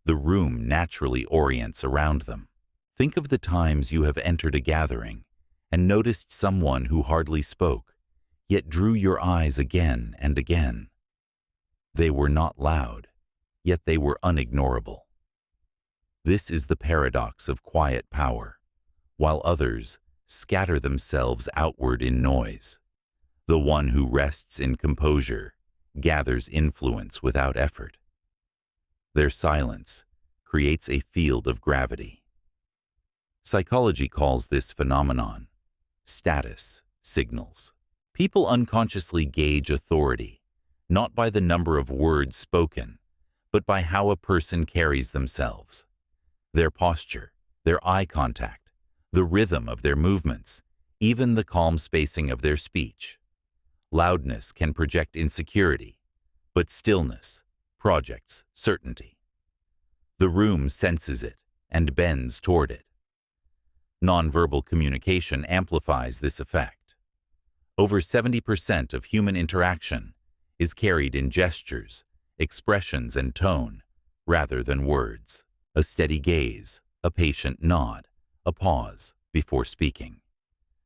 The room naturally orients around them. Think of the times you have entered a gathering and noticed someone who hardly spoke, yet drew your eyes again and again. They were not loud, yet they were unignorable. This is the paradox of quiet power, while others scatter themselves outward in noise. The one who rests in composure gathers influence without effort. Their silence creates a field of gravity. Psychology calls this phenomenon status signals. People unconsciously gauge authority, not by the number of words spoken, but by how a person carries themselves. Their posture, their eye contact, the rhythm of their movements, even the calm spacing of their speech. Loudness can project insecurity, but stillness projects certainty. The room senses it and bends toward it. Nonverbal communication amplifies this effect. Over 70% of human interaction is carried in gestures, expressions, and tone, rather than words. A steady gaze, a patient nod, a pause before speaking.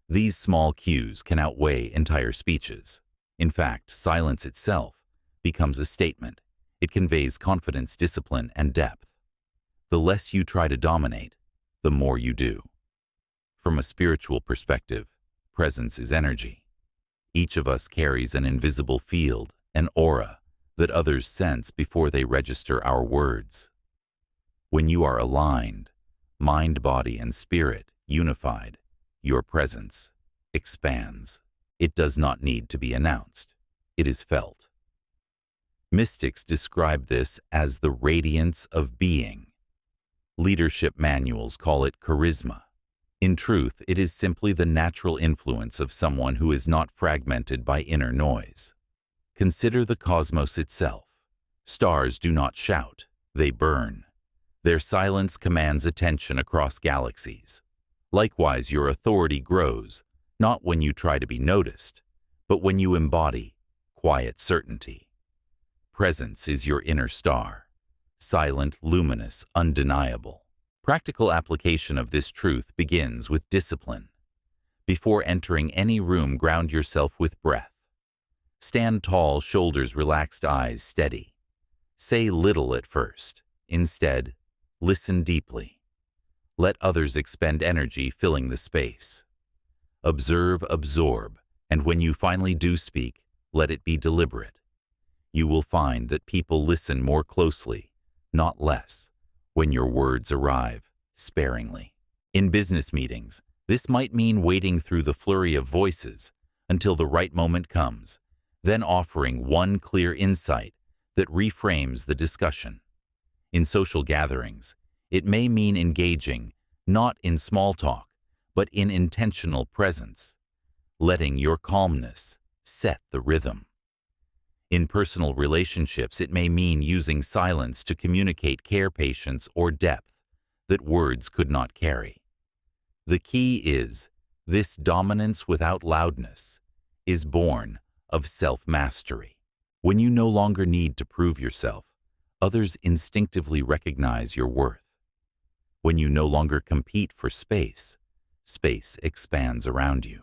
These small cues can outweigh entire speeches. In fact, silence itself becomes a statement. It conveys confidence, discipline, and depth. The less you try to dominate, the more you do. From a spiritual perspective, presence is energy. Each of us carries an invisible field, an aura, that others sense before they register our words. When you are aligned, mind, body, and spirit unified, your presence expands. It does not need to be announced. It is felt. Mystics describe this as the radiance of being. Leadership manuals call it charisma. In truth, it is simply the natural influence of someone who is not fragmented by inner noise. Consider the cosmos itself. Stars do not shout, they burn. Their silence commands attention across galaxies. Likewise, your authority grows, not when you try to be noticed, but when you embody quiet certainty. Presence is your inner star, silent, luminous, undeniable. Practical application of this truth begins with discipline. Before entering any room, ground yourself with breath. Stand tall, shoulders relaxed, eyes steady. Say little at first. Instead, listen deeply. Let others expend energy filling the space. Observe, absorb, and when you finally do speak, let it be deliberate. You will find that people listen more closely, not less, when your words arrive sparingly. In business meetings, this might mean waiting through the flurry of voices until the right moment comes, then offering one clear insight that reframes the discussion. In social gatherings, it may mean engaging not in small talk, but in intentional presence, letting your calmness set the rhythm. In personal relationships, it may mean using silence to communicate care, patience, or depth that words could not carry. The key is, this dominance without loudness is born of self-mastery. When you no longer need to prove yourself, others instinctively recognize your worth. When you no longer compete for space, space expands around you.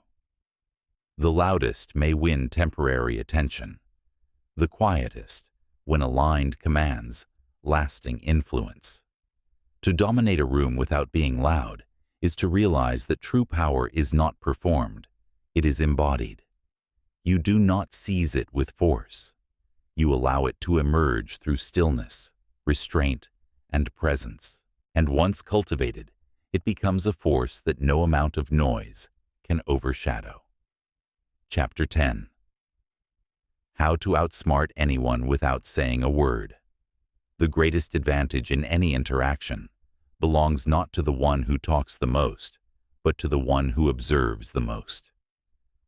The loudest may win temporary attention. The quietest, when aligned, commands lasting influence. To dominate a room without being loud is to realize that true power is not performed, it is embodied. You do not seize it with force. You allow it to emerge through stillness, restraint, and presence. And once cultivated, it becomes a force that no amount of noise can overshadow. Chapter 10. How to outsmart anyone without saying a word. The greatest advantage in any interaction belongs not to the one who talks the most, but to the one who observes the most.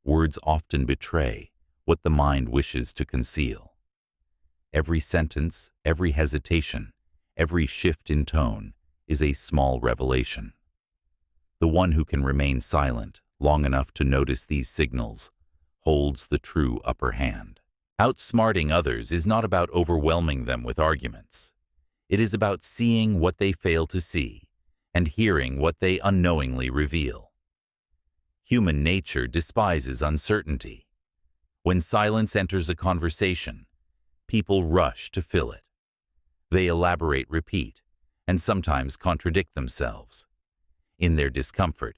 Words often betray what the mind wishes to conceal. Every sentence, every hesitation, every shift in tone is a small revelation. The one who can remain silent long enough to notice these signals holds the true upper hand. Outsmarting others is not about overwhelming them with arguments. It is about seeing what they fail to see and hearing what they unknowingly reveal. Human nature despises uncertainty. When silence enters a conversation, people rush to fill it. They elaborate, repeat, and sometimes contradict themselves. In their discomfort,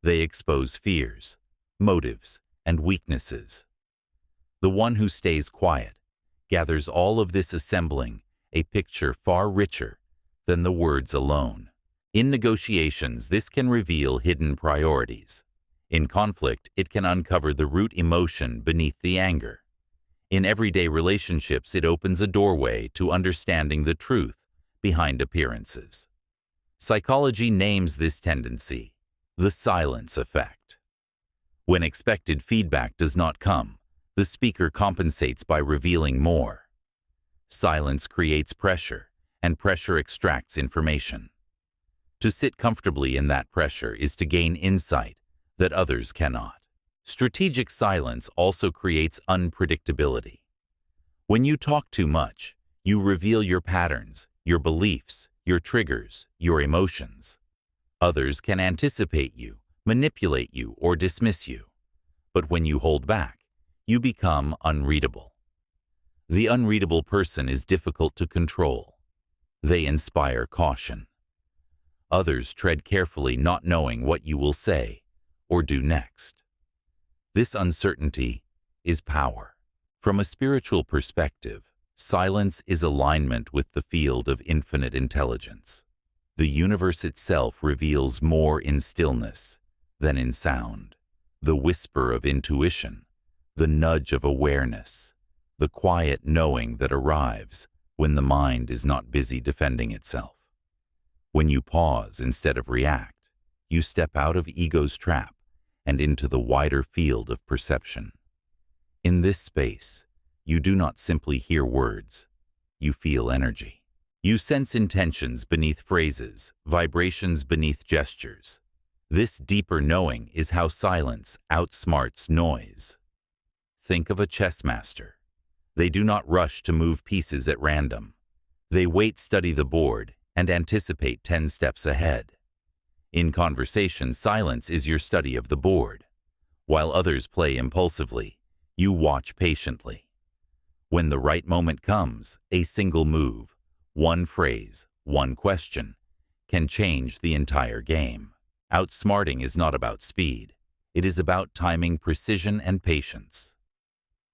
they expose fears, motives, and weaknesses. The one who stays quiet gathers all of this, assembling a picture far richer than the words alone. In negotiations, this can reveal hidden priorities. In conflict, it can uncover the root emotion beneath the anger. In everyday relationships, it opens a doorway to understanding the truth behind appearances. Psychology names this tendency the silence effect. When expected feedback does not come, the speaker compensates by revealing more. Silence creates pressure, and pressure extracts information. To sit comfortably in that pressure is to gain insight that others cannot. Strategic silence also creates unpredictability. When you talk too much, you reveal your patterns, your beliefs, your triggers, your emotions. Others can anticipate you, manipulate you, or dismiss you. But when you hold back, you become unreadable. The unreadable person is difficult to control. They inspire caution. Others tread carefully, not knowing what you will say or do next. This uncertainty is power. From a spiritual perspective, silence is alignment with the field of infinite intelligence. The universe itself reveals more in stillness than in sound. The whisper of intuition, the nudge of awareness, the quiet knowing that arrives when the mind is not busy defending itself. When you pause instead of react, you step out of ego's trap and into the wider field of perception. In this space, you do not simply hear words, you feel energy. You sense intentions beneath phrases, vibrations beneath gestures. This deeper knowing is how silence outsmarts noise. Think of a chess master. They do not rush to move pieces at random. They wait, study the board, and anticipate 10 steps ahead. In conversation, silence is your study of the board. While others play impulsively, you watch patiently. When the right moment comes, a single move, one phrase, one question, can change the entire game. Outsmarting is not about speed. It is about timing, precision, and patience.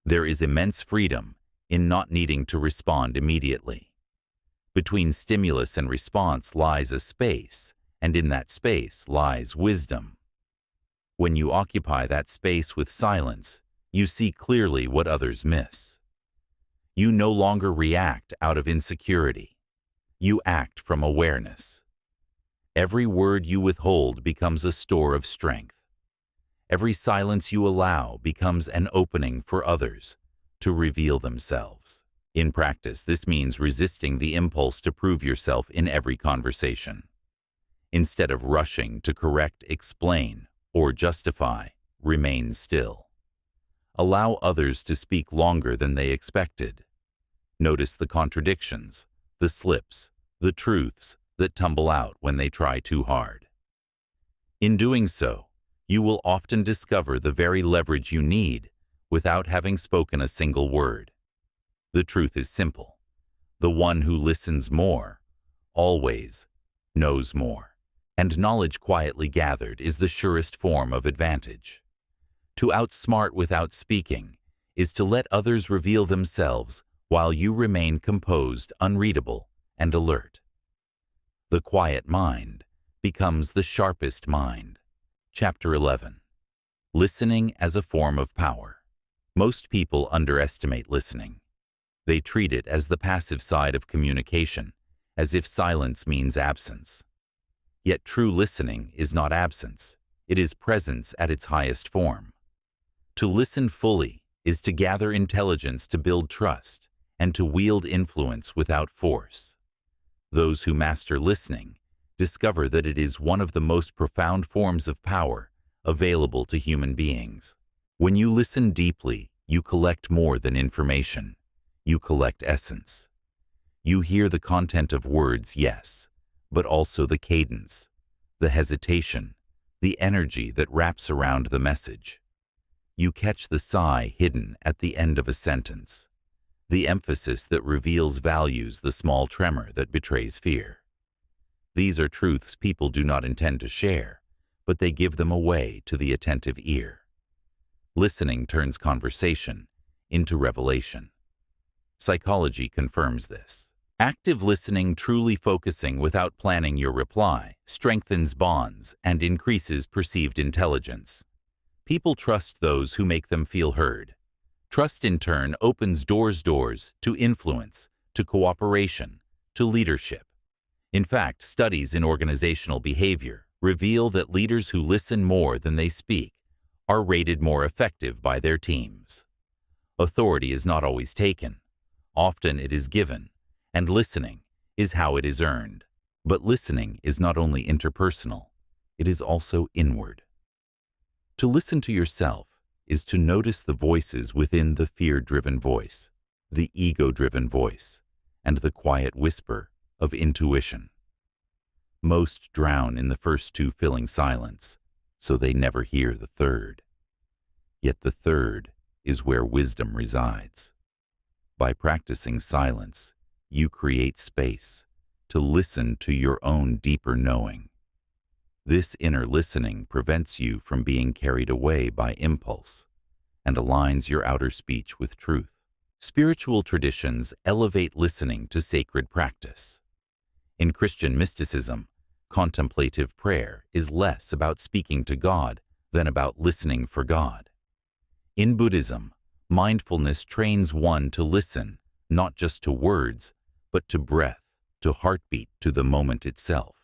There is immense freedom in not needing to respond immediately. Between stimulus and response lies a space, and in that space lies wisdom. When you occupy that space with silence, you see clearly what others miss. You no longer react out of insecurity. You act from awareness. Every word you withhold becomes a store of strength. Every silence you allow becomes an opening for others to reveal themselves. In practice, this means resisting the impulse to prove yourself in every conversation. Instead of rushing to correct, explain, or justify, remain still. Allow others to speak longer than they expected. Notice the contradictions, the slips, the truths that tumble out when they try too hard. In doing so, you will often discover the very leverage you need without having spoken a single word. The truth is simple. The one who listens more, always, knows more. And knowledge quietly gathered is the surest form of advantage. To outsmart without speaking is to let others reveal themselves while you remain composed, unreadable, and alert. The quiet mind becomes the sharpest mind. Chapter 11. Listening as a form of power. Most people underestimate listening. They treat it as the passive side of communication, as if silence means absence. Yet true listening is not absence. It is presence at its highest form. To listen fully is to gather intelligence to build trust and to wield influence without force. Those who master listening discover that it is one of the most profound forms of power available to human beings. When you listen deeply, you collect more than information. You collect essence. You hear the content of words, yes, but also the cadence, the hesitation, the energy that wraps around the message. You catch the sigh hidden at the end of a sentence, the emphasis that reveals values, the small tremor that betrays fear. These are truths people do not intend to share, but they give them away to the attentive ear. Listening turns conversation into revelation. Psychology confirms this. Active listening, truly focusing without planning your reply, strengthens bonds and increases perceived intelligence. People trust those who make them feel heard. Trust, in turn, opens doors to influence, to cooperation, to leadership. In fact, studies in organizational behavior reveal that leaders who listen more than they speak are rated more effective by their teams. Authority is not always taken. Often it is given, and listening is how it is earned. But listening is not only interpersonal, it is also inward. To listen to yourself is to notice the voices within the fear-driven voice, the ego-driven voice, and the quiet whisper of intuition. Most drown in the first two, filling silence, so they never hear the third. Yet the third is where wisdom resides. By practicing silence, you create space to listen to your own deeper knowing. This inner listening prevents you from being carried away by impulse and aligns your outer speech with truth. Spiritual traditions elevate listening to sacred practice. In Christian mysticism, contemplative prayer is less about speaking to God than about listening for God. In Buddhism, mindfulness trains one to listen not just to words, but to breath, to heartbeat, to the moment itself.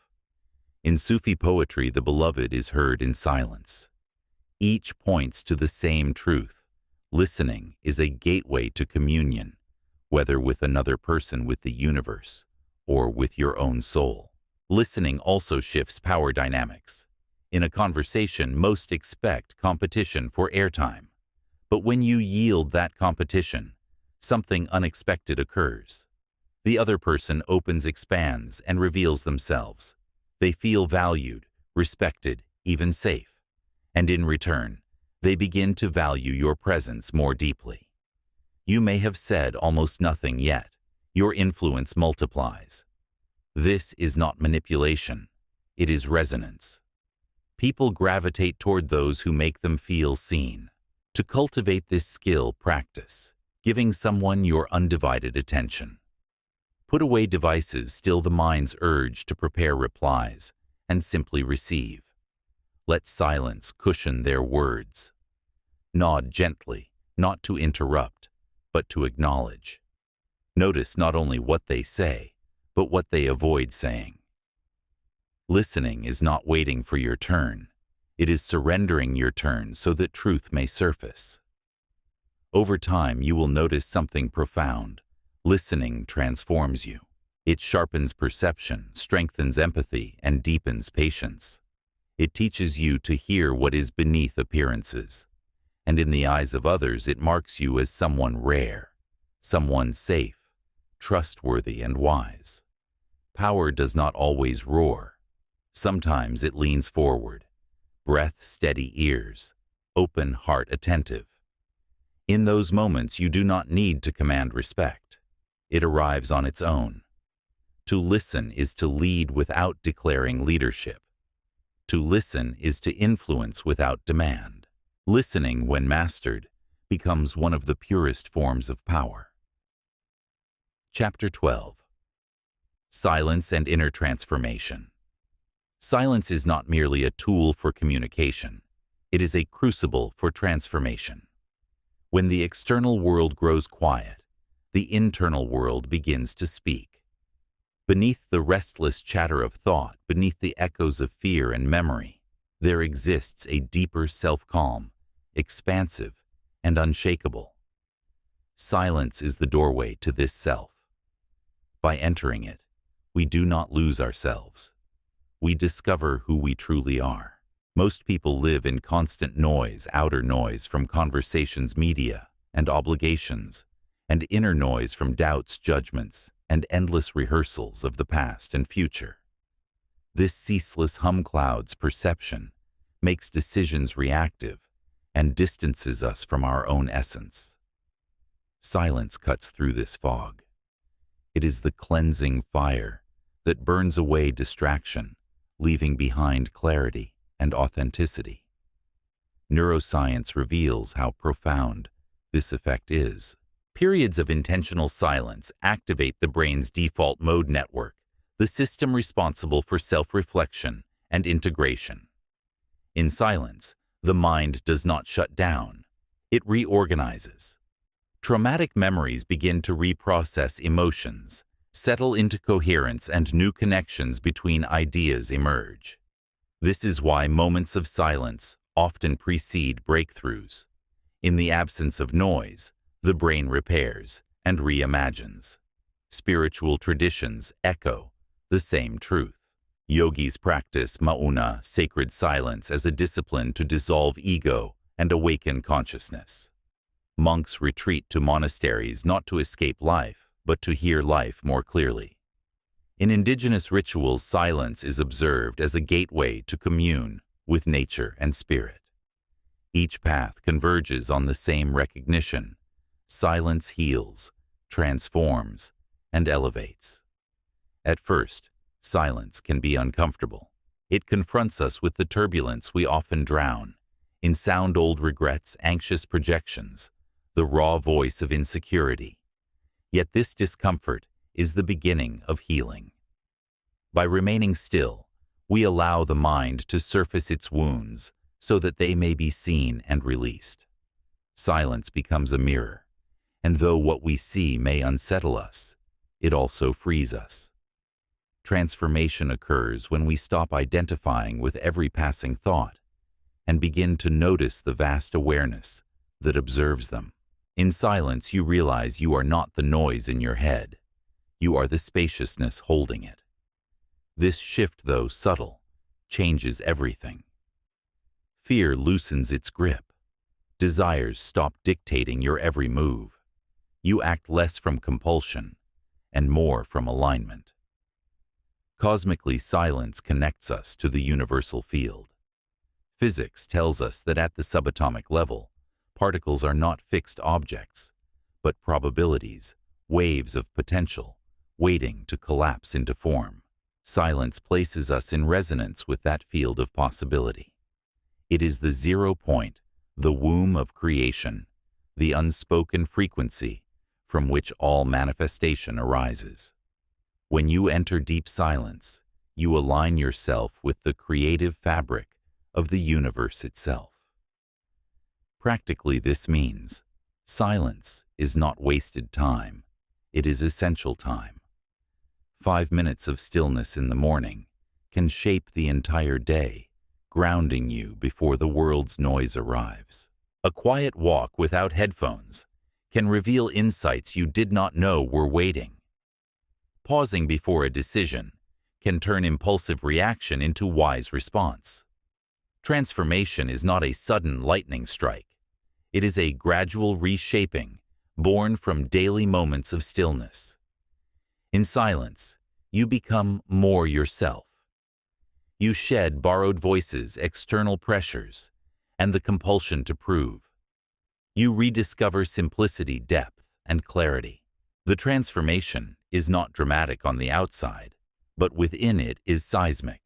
In Sufi poetry, the beloved is heard in silence. Each points to the same truth. Listening is a gateway to communion, whether with another person, with the universe, or with your own soul. Listening also shifts power dynamics. In a conversation, most expect competition for airtime. But when you yield that competition, something unexpected occurs. The other person opens, expands, and reveals themselves. They feel valued, respected, even safe. And in return, they begin to value your presence more deeply. You may have said almost nothing, yet your influence multiplies. This is not manipulation. It is resonance. People gravitate toward those who make them feel seen. To cultivate this skill, practice giving someone your undivided attention. Put away devices, still the mind's urge to prepare replies, and simply receive. Let silence cushion their words. Nod gently, not to interrupt, but to acknowledge. Notice not only what they say, but what they avoid saying. Listening is not waiting for your turn. It is surrendering your turn so that truth may surface. Over time, you will notice something profound. Listening transforms you. It sharpens perception, strengthens empathy, and deepens patience. It teaches you to hear what is beneath appearances. And in the eyes of others, it marks you as someone rare, someone safe, trustworthy, and wise. Power does not always roar. Sometimes it leans forward. Breath, steady ears, open heart, attentive. In those moments, you do not need to command respect. It arrives on its own. To listen is to lead without declaring leadership. To listen is to influence without demand. Listening, when mastered, becomes one of the purest forms of power. Chapter 12. Silence and Inner Transformation. Silence is not merely a tool for communication. It is a crucible for transformation. When the external world grows quiet, the internal world begins to speak. Beneath the restless chatter of thought, beneath the echoes of fear and memory, there exists a deeper self-calm, expansive and unshakable. Silence is the doorway to this self. By entering it, we do not lose ourselves. We discover who we truly are. Most people live in constant noise, outer noise from conversations, media, and obligations, and inner noise from doubts, judgments, and endless rehearsals of the past and future. This ceaseless hum clouds perception, makes decisions reactive, and distances us from our own essence. Silence cuts through this fog. It is the cleansing fire that burns away distraction, leaving behind clarity and authenticity. Neuroscience reveals how profound this effect is. Periods of intentional silence activate the brain's default mode network, the system responsible for self-reflection and integration. In silence, the mind does not shut down. It reorganizes. Traumatic memories begin to reprocess emotions, settle into coherence, and new connections between ideas emerge. This is why moments of silence often precede breakthroughs. In the absence of noise, the brain repairs and reimagines. Spiritual traditions echo the same truth. Yogis practice mauna, sacred silence, as a discipline to dissolve ego and awaken consciousness. Monks retreat to monasteries not to escape life, but to hear life more clearly. In indigenous rituals, silence is observed as a gateway to commune with nature and spirit. Each path converges on the same recognition. Silence heals, transforms, and elevates. At first, silence can be uncomfortable. It confronts us with the turbulence we often drown in sound-old regrets, anxious projections, the raw voice of insecurity. Yet this discomfort is the beginning of healing. By remaining still, we allow the mind to surface its wounds so that they may be seen and released. Silence becomes a mirror, and though what we see may unsettle us, it also frees us. Transformation occurs when we stop identifying with every passing thought and begin to notice the vast awareness that observes them. In silence, you realize you are not the noise in your head. You are the spaciousness holding it. This shift, though subtle, changes everything. Fear loosens its grip. Desires stop dictating your every move. You act less from compulsion and more from alignment. Cosmically, silence connects us to the universal field. Physics tells us that at the subatomic level, particles are not fixed objects, but probabilities, waves of potential, waiting to collapse into form. Silence places us in resonance with that field of possibility. It is the 0 point, the womb of creation, the unspoken frequency from which all manifestation arises. When you enter deep silence, you align yourself with the creative fabric of the universe itself. Practically, this means silence is not wasted time. It is essential time. 5 minutes of stillness in the morning can shape the entire day, grounding you before the world's noise arrives. A quiet walk without headphones can reveal insights you did not know were waiting. Pausing before a decision can turn impulsive reaction into wise response. Transformation is not a sudden lightning strike. It is a gradual reshaping, born from daily moments of stillness. In silence, you become more yourself. You shed borrowed voices, external pressures, and the compulsion to prove. You rediscover simplicity, depth, and clarity. The transformation is not dramatic on the outside, but within it is seismic.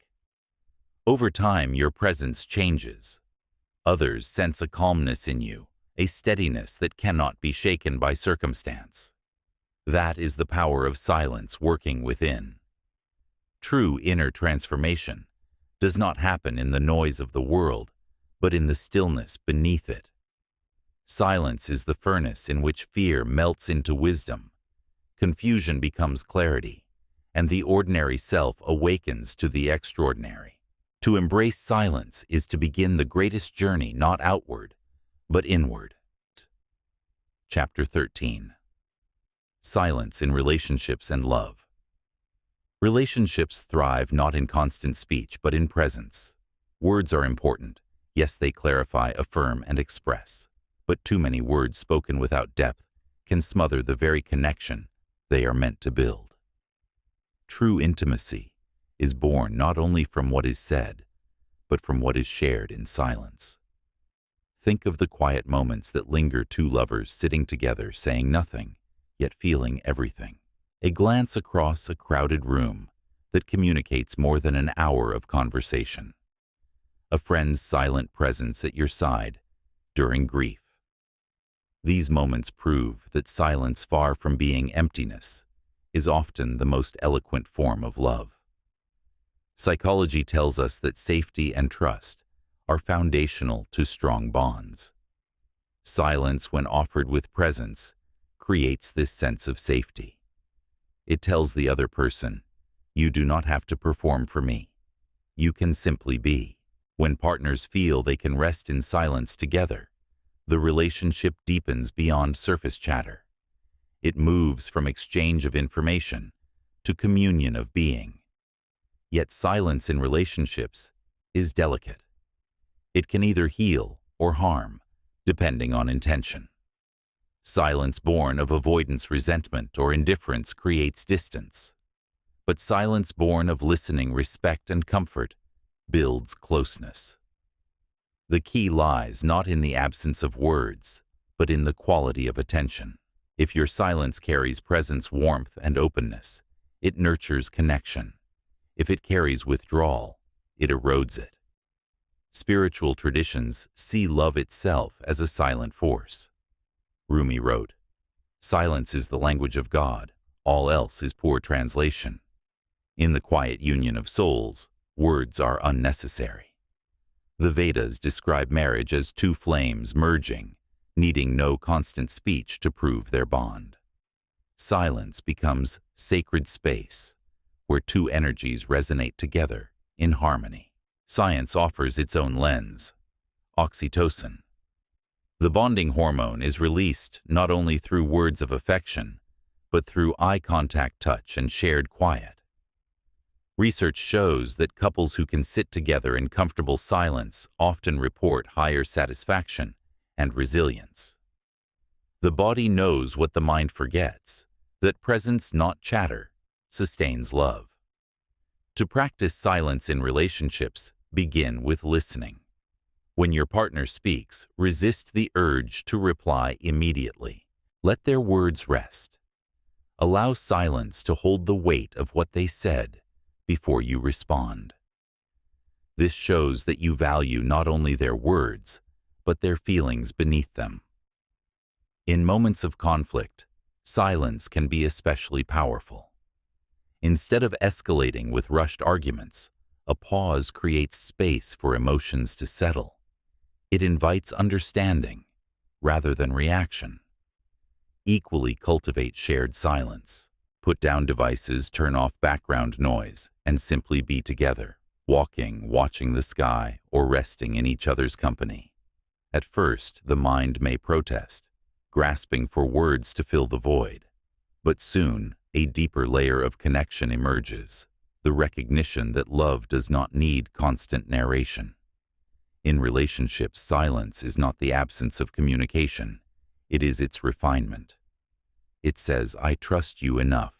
Over time, your presence changes. Others sense a calmness in you, a steadiness that cannot be shaken by circumstance. That is the power of silence working within. True inner transformation does not happen in the noise of the world, but in the stillness beneath it. Silence is the furnace in which fear melts into wisdom, confusion becomes clarity, and the ordinary self awakens to the extraordinary. To embrace silence is to begin the greatest journey not outward, but inward. Chapter 13. Silence in Relationships and Love. Relationships thrive not in constant speech, but in presence. Words are important. Yes, they clarify, affirm, and express. But too many words spoken without depth can smother the very connection they are meant to build. True intimacy is born not only from what is said, but from what is shared in silence. Think of the quiet moments that linger, two lovers sitting together saying nothing, yet feeling everything. A glance across a crowded room that communicates more than an hour of conversation. A friend's silent presence at your side during grief. These moments prove that silence, far from being emptiness, is often the most eloquent form of love. Psychology tells us that safety and trust are foundational to strong bonds. Silence, when offered with presence, creates this sense of safety. It tells the other person, "You do not have to perform for me. You can simply be." When partners feel they can rest in silence together, the relationship deepens beyond surface chatter. It moves from exchange of information to communion of being. Yet silence in relationships is delicate. It can either heal or harm, depending on intention. Silence born of avoidance, resentment, or indifference creates distance. But silence born of listening, respect, and comfort builds closeness. The key lies not in the absence of words, but in the quality of attention. If your silence carries presence, warmth, and openness, it nurtures connection. If it carries withdrawal, it erodes it. Spiritual traditions see love itself as a silent force. Rumi wrote, "Silence is the language of God, all else is poor translation. In the quiet union of souls, words are unnecessary." The Vedas describe marriage as two flames merging, needing no constant speech to prove their bond. Silence becomes sacred space, where two energies resonate together in harmony. Science offers its own lens, oxytocin. The bonding hormone is released not only through words of affection, but through eye contact, touch, and shared quiet. Research shows that couples who can sit together in comfortable silence often report higher satisfaction and resilience. The body knows what the mind forgets, that presence, not chatter, sustains love. To practice silence in relationships, begin with listening. When your partner speaks, resist the urge to reply immediately. Let their words rest. Allow silence to hold the weight of what they said before you respond. This shows that you value not only their words, but their feelings beneath them. In moments of conflict, silence can be especially powerful. Instead of escalating with rushed arguments, a pause creates space for emotions to settle. It invites understanding rather than reaction. Equally cultivate shared silence. Put down devices, turn off background noise, and simply be together, walking, watching the sky, or resting in each other's company. At first, the mind may protest, grasping for words to fill the void. But soon, a deeper layer of connection emerges, the recognition that love does not need constant narration. In relationships, silence is not the absence of communication, it is its refinement. It says, "I trust you enough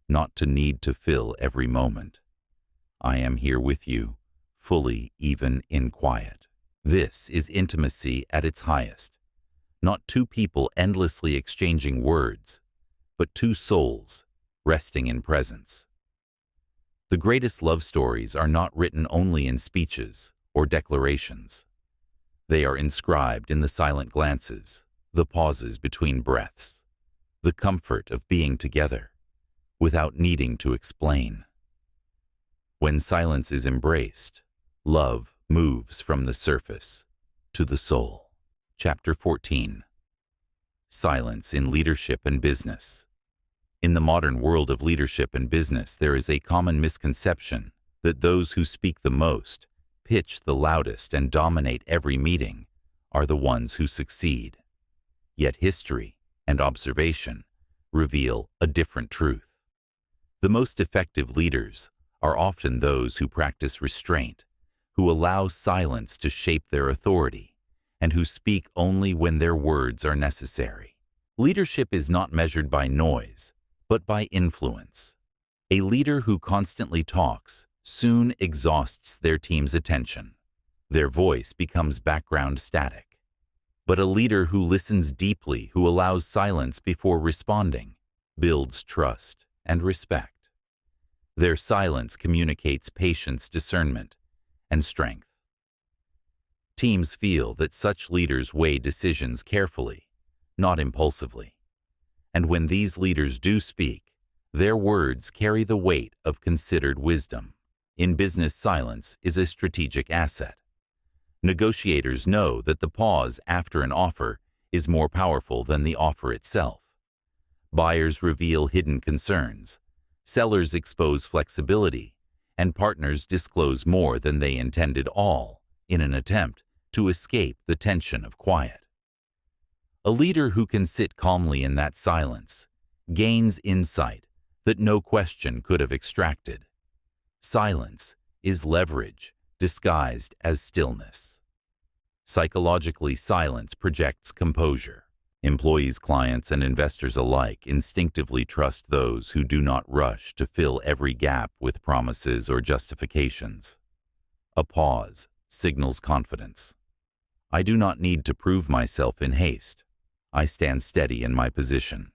not to need to fill every moment. I am here with you, fully, even in quiet." This is intimacy at its highest. Not two people endlessly exchanging words, but two souls resting in presence. The greatest love stories are not written only in speeches or declarations. They are inscribed in the silent glances, the pauses between breaths, the comfort of being together without needing to explain. When silence is embraced, love moves from the surface to the soul. Chapter 14. Silence in Leadership and Business. In the modern world of leadership and business, there is a common misconception that those who speak the most, pitch the loudest, and dominate every meeting are the ones who succeed. Yet history and observation reveal a different truth. The most effective leaders are often those who practice restraint, who allow silence to shape their authority, and who speak only when their words are necessary. Leadership is not measured by noise, but by influence. A leader who constantly talks soon exhausts their team's attention. Their voice becomes background static. But a leader who listens deeply, who allows silence before responding, builds trust and respect. Their silence communicates patience, discernment, and strength. Teams feel that such leaders weigh decisions carefully, not impulsively. And when these leaders do speak, their words carry the weight of considered wisdom. In business, silence is a strategic asset. Negotiators know that the pause after an offer is more powerful than the offer itself. Buyers reveal hidden concerns, sellers expose flexibility, and partners disclose more than they intended, all in an attempt to escape the tension of quiet. A leader who can sit calmly in that silence gains insight that no question could have extracted. Silence is leverage disguised as stillness. Psychologically, silence projects composure. Employees, clients, and investors alike instinctively trust those who do not rush to fill every gap with promises or justifications. A pause signals confidence. I do not need to prove myself in haste. I stand steady in my position.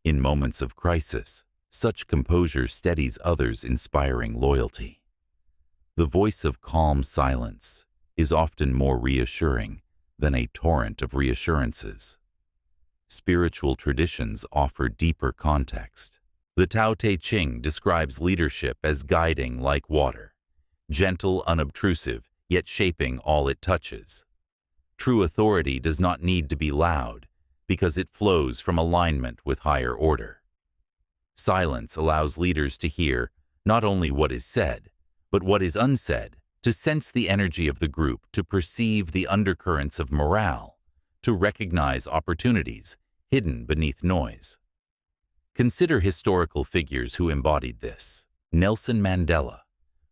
In moments of crisis, such composure steadies others, inspiring loyalty. The voice of calm silence is often more reassuring than a torrent of reassurances. Spiritual traditions offer deeper context. The Tao Te Ching describes leadership as guiding like water, gentle, unobtrusive, yet shaping all it touches. True authority does not need to be loud because it flows from alignment with higher order. Silence allows leaders to hear not only what is said, but what is unsaid, to sense the energy of the group, to perceive the undercurrents of morale, to recognize opportunities hidden beneath noise. Consider historical figures who embodied this. Nelson Mandela,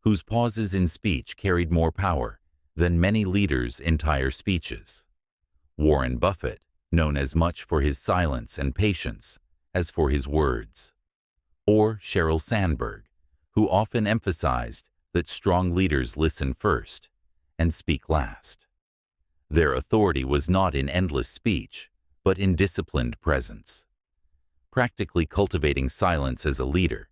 whose pauses in speech carried more power than many leaders' entire speeches. Warren Buffett, known as much for his silence and patience as for his words. Or Sheryl Sandberg, who often emphasized that strong leaders listen first and speak last. Their authority was not in endless speech, but in disciplined presence. Practically cultivating silence as a leader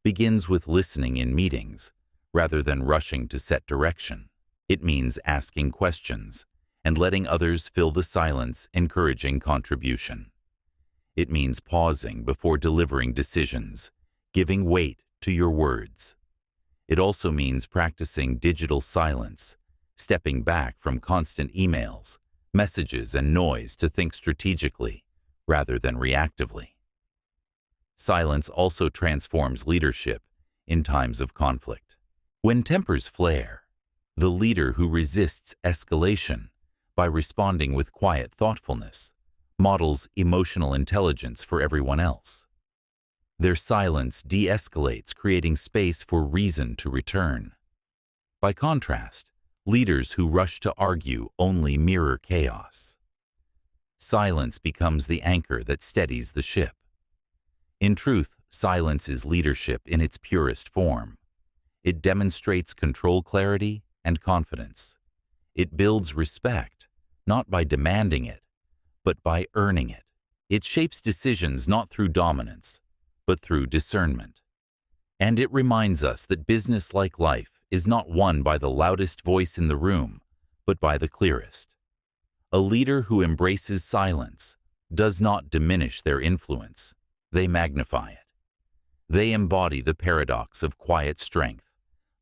begins with listening in meetings rather than rushing to set direction. It means asking questions and letting others fill the silence, encouraging contribution. It means pausing before delivering decisions, giving weight to your words. It also means practicing digital silence, stepping back from constant emails, messages, and noise to think strategically rather than reactively. Silence also transforms leadership in times of conflict. When tempers flare, the leader who resists escalation by responding with quiet thoughtfulness models emotional intelligence for everyone else. Their silence de-escalates, creating space for reason to return. By contrast, leaders who rush to argue only mirror chaos. Silence becomes the anchor that steadies the ship. In truth, silence is leadership in its purest form. It demonstrates control, clarity, and confidence. It builds respect, not by demanding it, but by earning it. It shapes decisions not through dominance, but through discernment. And it reminds us that business, like life, is not won by the loudest voice in the room, but by the clearest. A leader who embraces silence does not diminish their influence, they magnify it. They embody the paradox of quiet strength.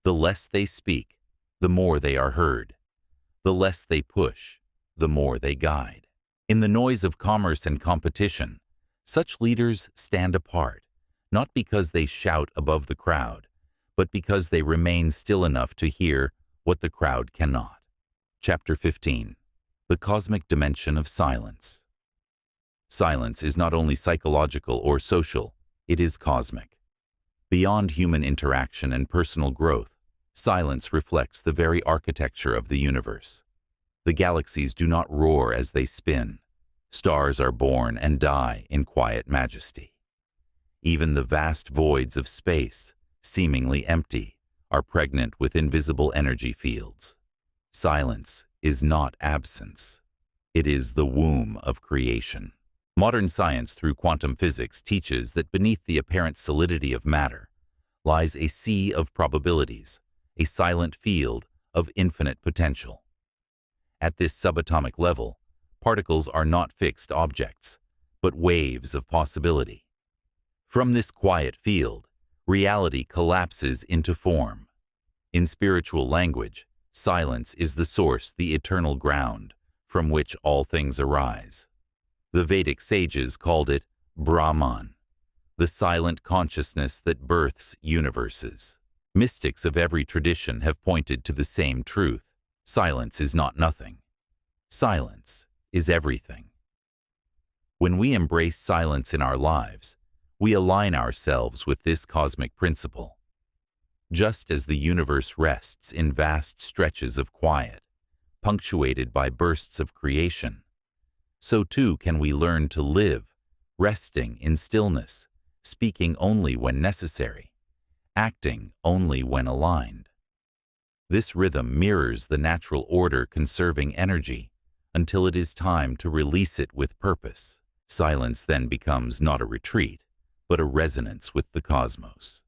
The less they speak, the more they are heard. The less they push, the more they guide. In the noise of commerce and competition, such leaders stand apart, not because they shout above the crowd, but because they remain still enough to hear what the crowd cannot. Chapter 15. The Cosmic Dimension of Silence. Silence is not only psychological or social, it is cosmic. Beyond human interaction and personal growth, silence reflects the very architecture of the universe. The galaxies do not roar as they spin. Stars are born and die in quiet majesty. Even the vast voids of space, seemingly empty, are pregnant with invisible energy fields. Silence is not absence. It is the womb of creation. Modern science through quantum physics teaches that beneath the apparent solidity of matter lies a sea of probabilities, a silent field of infinite potential. At this subatomic level, particles are not fixed objects, but waves of possibility. From this quiet field, reality collapses into form. In spiritual language, silence is the source, the eternal ground, from which all things arise. The Vedic sages called it Brahman, the silent consciousness that births universes. Mystics of every tradition have pointed to the same truth. Silence is not nothing. Silence is everything. When we embrace silence in our lives, we align ourselves with this cosmic principle. Just as the universe rests in vast stretches of quiet, punctuated by bursts of creation, so too can we learn to live, resting in stillness, speaking only when necessary, acting only when aligned. This rhythm mirrors the natural order conserving energy until it is time to release it with purpose. Silence then becomes not a retreat, but a resonance with the cosmos.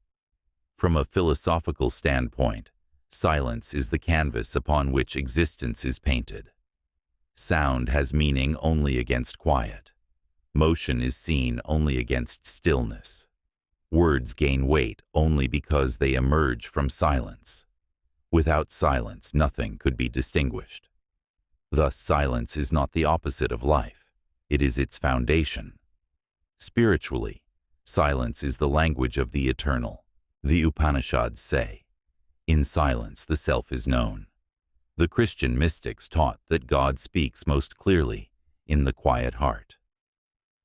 From a philosophical standpoint, silence is the canvas upon which existence is painted. Sound has meaning only against quiet. Motion is seen only against stillness. Words gain weight only because they emerge from silence. Without silence, nothing could be distinguished. Thus, silence is not the opposite of life. It is its foundation. Spiritually, silence is the language of the eternal. The Upanishads say, "In silence the self is known." The Christian mystics taught that God speaks most clearly in the quiet heart.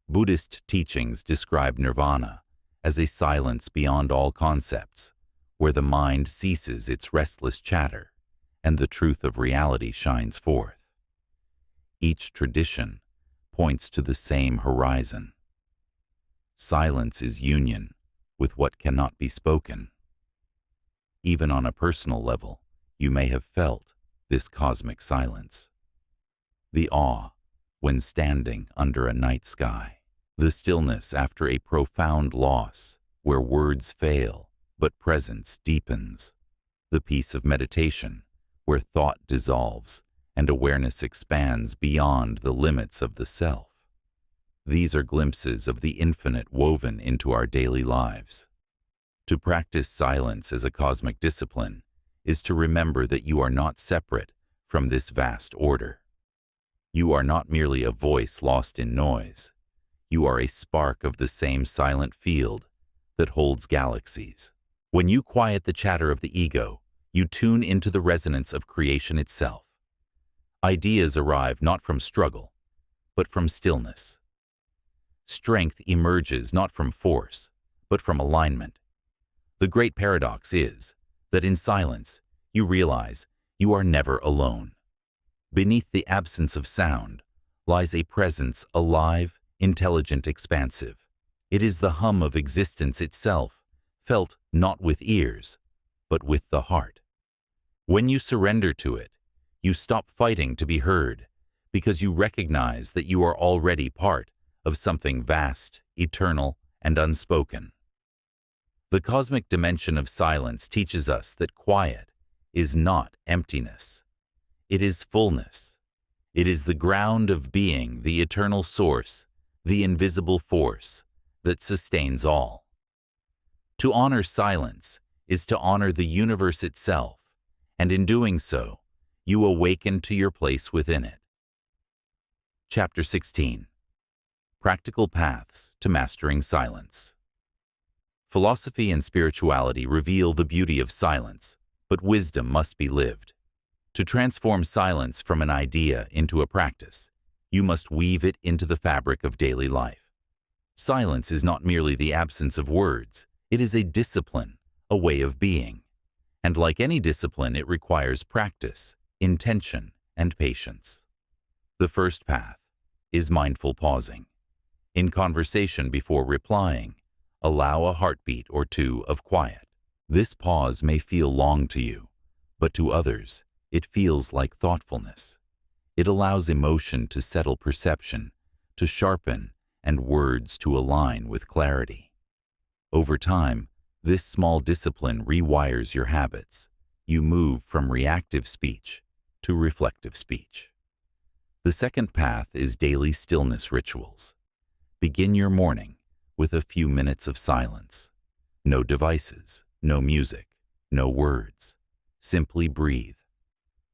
Buddhist teachings describe nirvana as a silence beyond all concepts, where the mind ceases its restless chatter and the truth of reality shines forth. Each tradition points to the same horizon. Silence is union with what cannot be spoken. Even on a personal level, you may have felt this cosmic silence. The awe when standing under a night sky. The stillness after a profound loss where words fail but presence deepens. The peace of meditation where thought dissolves and awareness expands beyond the limits of the self. These are glimpses of the infinite woven into our daily lives. To practice silence as a cosmic discipline is to remember that you are not separate from this vast order. You are not merely a voice lost in noise. You are a spark of the same silent field that holds galaxies. When you quiet the chatter of the ego, you tune into the resonance of creation itself. Ideas arrive not from struggle, but from stillness. Strength emerges not from force, but from alignment. The great paradox is that in silence, you realize you are never alone. Beneath the absence of sound lies a presence alive, intelligent, expansive. It is the hum of existence itself, felt not with ears, but with the heart. When you surrender to it, you stop fighting to be heard, because you recognize that you are already part of something vast, eternal, and unspoken. The cosmic dimension of silence teaches us that quiet is not emptiness. It is fullness. It is the ground of being, the eternal source, the invisible force that sustains all. To honor silence is to honor the universe itself, and in doing so, you awaken to your place within it. Chapter 16. Practical Paths to Mastering Silence. Philosophy and spirituality reveal the beauty of silence, but wisdom must be lived. To transform silence from an idea into a practice, You must weave it into the fabric of daily life. Silence is not merely the absence of words. It is a discipline, a way of being. And like any discipline, it requires practice, intention, and patience. The first path is mindful pausing. In conversation before replying, allow a heartbeat or two of quiet. This pause may feel long to you, but to others, it feels like thoughtfulness. It allows emotion to settle perception, to sharpen, and words to align with clarity. Over time, this small discipline rewires your habits. You move from reactive speech to reflective speech. The second path is daily stillness rituals. Begin your morning with a few minutes of silence. No devices, no music, no words. Simply breathe.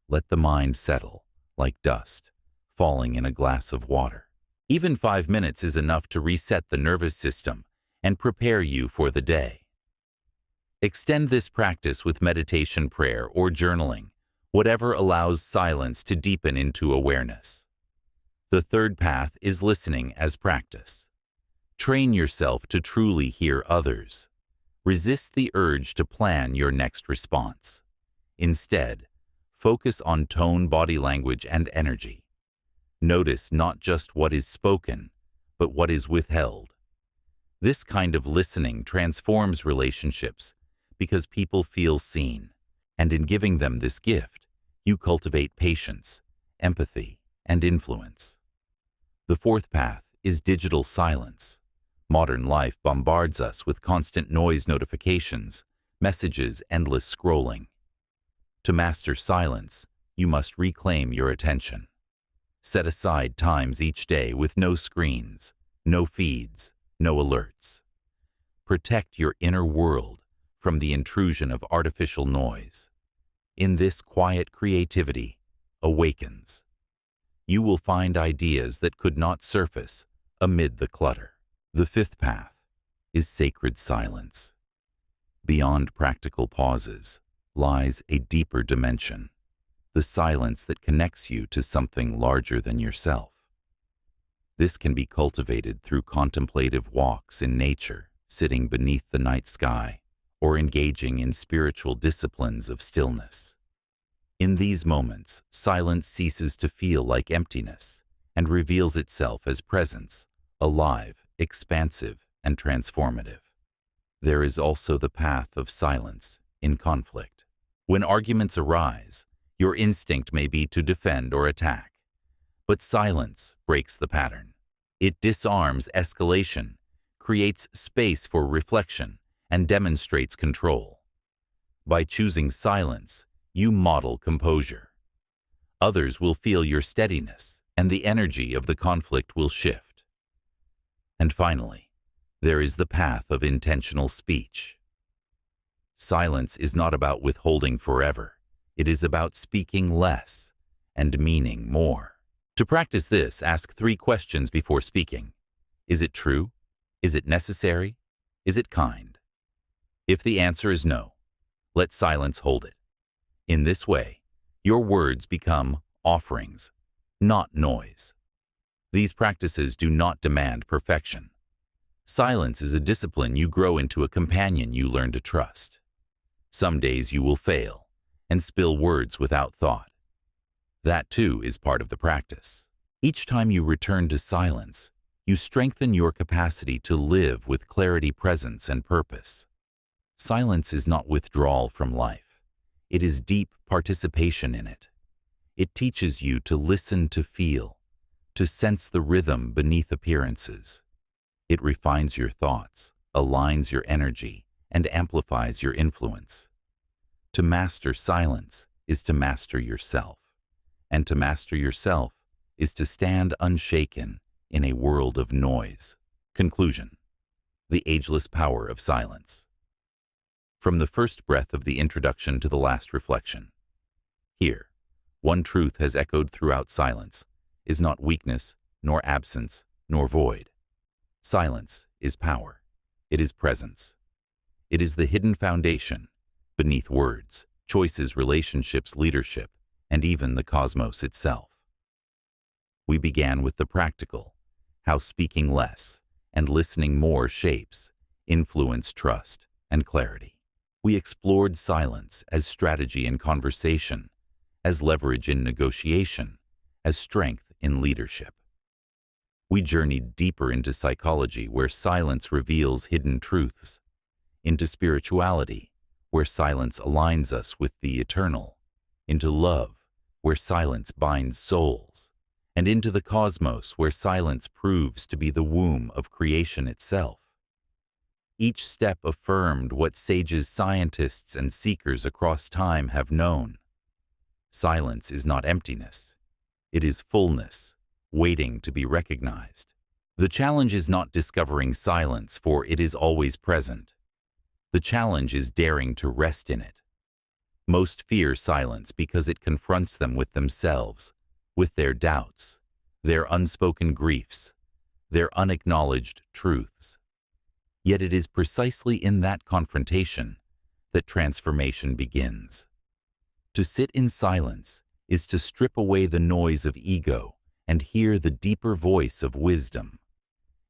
Let the mind settle, like dust, falling in a glass of water. Even 5 minutes is enough to reset the nervous system and prepare you for the day. Extend this practice with meditation, prayer, or journaling, whatever allows silence to deepen into awareness. The third path is listening as practice. Train yourself to truly hear others. Resist the urge to plan your next response. Instead, focus on tone, body language, and energy. Notice not just what is spoken, but what is withheld. This kind of listening transforms relationships because people feel seen, and in giving them this gift, you cultivate patience, empathy, and influence. The fourth path is digital silence. Modern life bombards us with constant noise, notifications, messages, endless scrolling. To master silence, you must reclaim your attention. Set aside times each day with no screens, no feeds, no alerts. Protect your inner world from the intrusion of artificial noise. In this quiet, creativity awakens. You will find ideas that could not surface amid the clutter. The fifth path is sacred silence. Beyond practical pauses lies a deeper dimension, the silence that connects you to something larger than yourself. This can be cultivated through contemplative walks in nature, sitting beneath the night sky, or engaging in spiritual disciplines of stillness. In these moments, silence ceases to feel like emptiness and reveals itself as presence, alive, expansive, and transformative. There is also the path of silence in conflict. When arguments arise, your instinct may be to defend or attack, but silence breaks the pattern. It disarms escalation, creates space for reflection, and demonstrates control. By choosing silence, you model composure. Others will feel your steadiness, and the energy of the conflict will shift. And finally, there is the path of intentional speech. Silence is not about withholding forever. It is about speaking less and meaning more. To practice this, ask 3 questions before speaking. Is it true? Is it necessary? Is it kind? If the answer is no, let silence hold it. In this way, your words become offerings, not noise. These practices do not demand perfection. Silence is a discipline you grow into, a companion you learn to trust. Some days you will fail and spill words without thought. That too is part of the practice. Each time you return to silence, you strengthen your capacity to live with clarity, presence, and purpose. Silence is not withdrawal from life. It is deep participation in it. It teaches you to listen, to feel, to sense the rhythm beneath appearances. It refines your thoughts, aligns your energy, and amplifies your influence. To master silence is to master yourself, and to master yourself is to stand unshaken in a world of noise. Conclusion: the ageless power of silence. From the first breath of the introduction to the last reflection. Here, one truth has echoed throughout: silence is not weakness, nor absence, nor void. Silence is power. It is presence. It is the hidden foundation beneath words, choices, relationships, leadership, and even the cosmos itself. We began with the practical, how speaking less and listening more shapes, influence, trust, and clarity. We explored silence as strategy in conversation, as leverage in negotiation, as strength in leadership. We journeyed deeper into psychology, where silence reveals hidden truths, into spirituality, where silence aligns us with the eternal, into love, where silence binds souls, and into the cosmos, where silence proves to be the womb of creation itself. Each step affirmed what sages, scientists, and seekers across time have known. Silence is not emptiness. It is fullness, waiting to be recognized. The challenge is not discovering silence, for it is always present. The challenge is daring to rest in it. Most fear silence because it confronts them with themselves, with their doubts, their unspoken griefs, their unacknowledged truths. Yet it is precisely in that confrontation that transformation begins. To sit in silence is to strip away the noise of ego and hear the deeper voice of wisdom.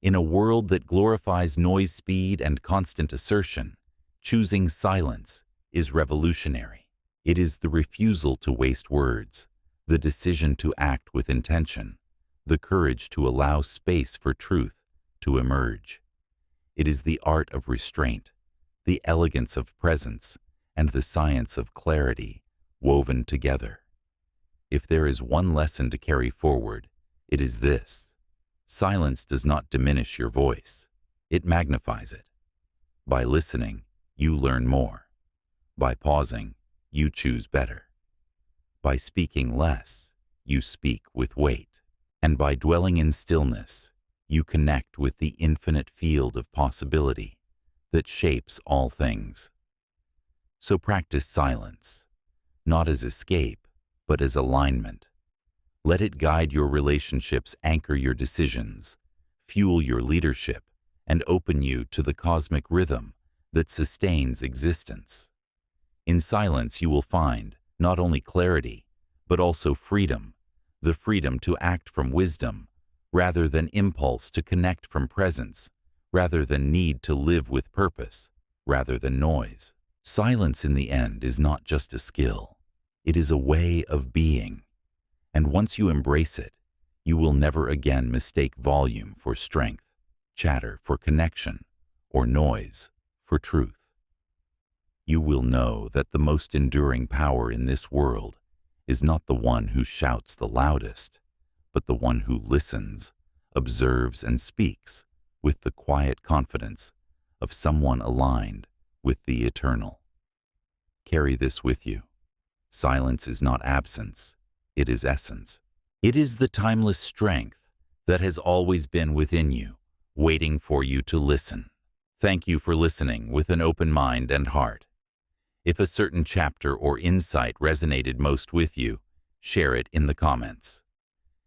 In a world that glorifies noise, speed, and constant assertion, choosing silence is revolutionary. It is the refusal to waste words, the decision to act with intention, the courage to allow space for truth to emerge. It is the art of restraint, the elegance of presence, and the science of clarity woven together. If there is one lesson to carry forward, it is this: silence does not diminish your voice, it magnifies it. By listening, you learn more. By pausing, you choose better. By speaking less, you speak with weight. And by dwelling in stillness, you connect with the infinite field of possibility that shapes all things. So practice silence, not as escape, but as alignment. Let it guide your relationships, anchor your decisions, fuel your leadership, and open you to the cosmic rhythm that sustains existence. In silence, you will find not only clarity, but also freedom, the freedom to act from wisdom, rather than impulse, to connect from presence, rather than need, to live with purpose, rather than noise. Silence, in the end, is not just a skill. It is a way of being. And once you embrace it, you will never again mistake volume for strength, chatter for connection, or noise for truth. You will know that the most enduring power in this world is not the one who shouts the loudest, but the one who listens, observes, and speaks with the quiet confidence of someone aligned with the eternal. Carry this with you. Silence is not absence, it is essence. It is the timeless strength that has always been within you, waiting for you to listen. Thank you for listening with an open mind and heart. If a certain chapter or insight resonated most with you, share it in the comments.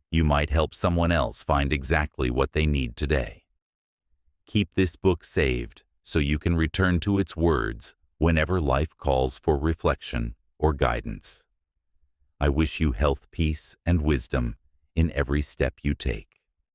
You might help someone else find exactly what they need today. Keep this book saved so you can return to its words whenever life calls for reflection or guidance. I wish you health, peace, and wisdom in every step you take.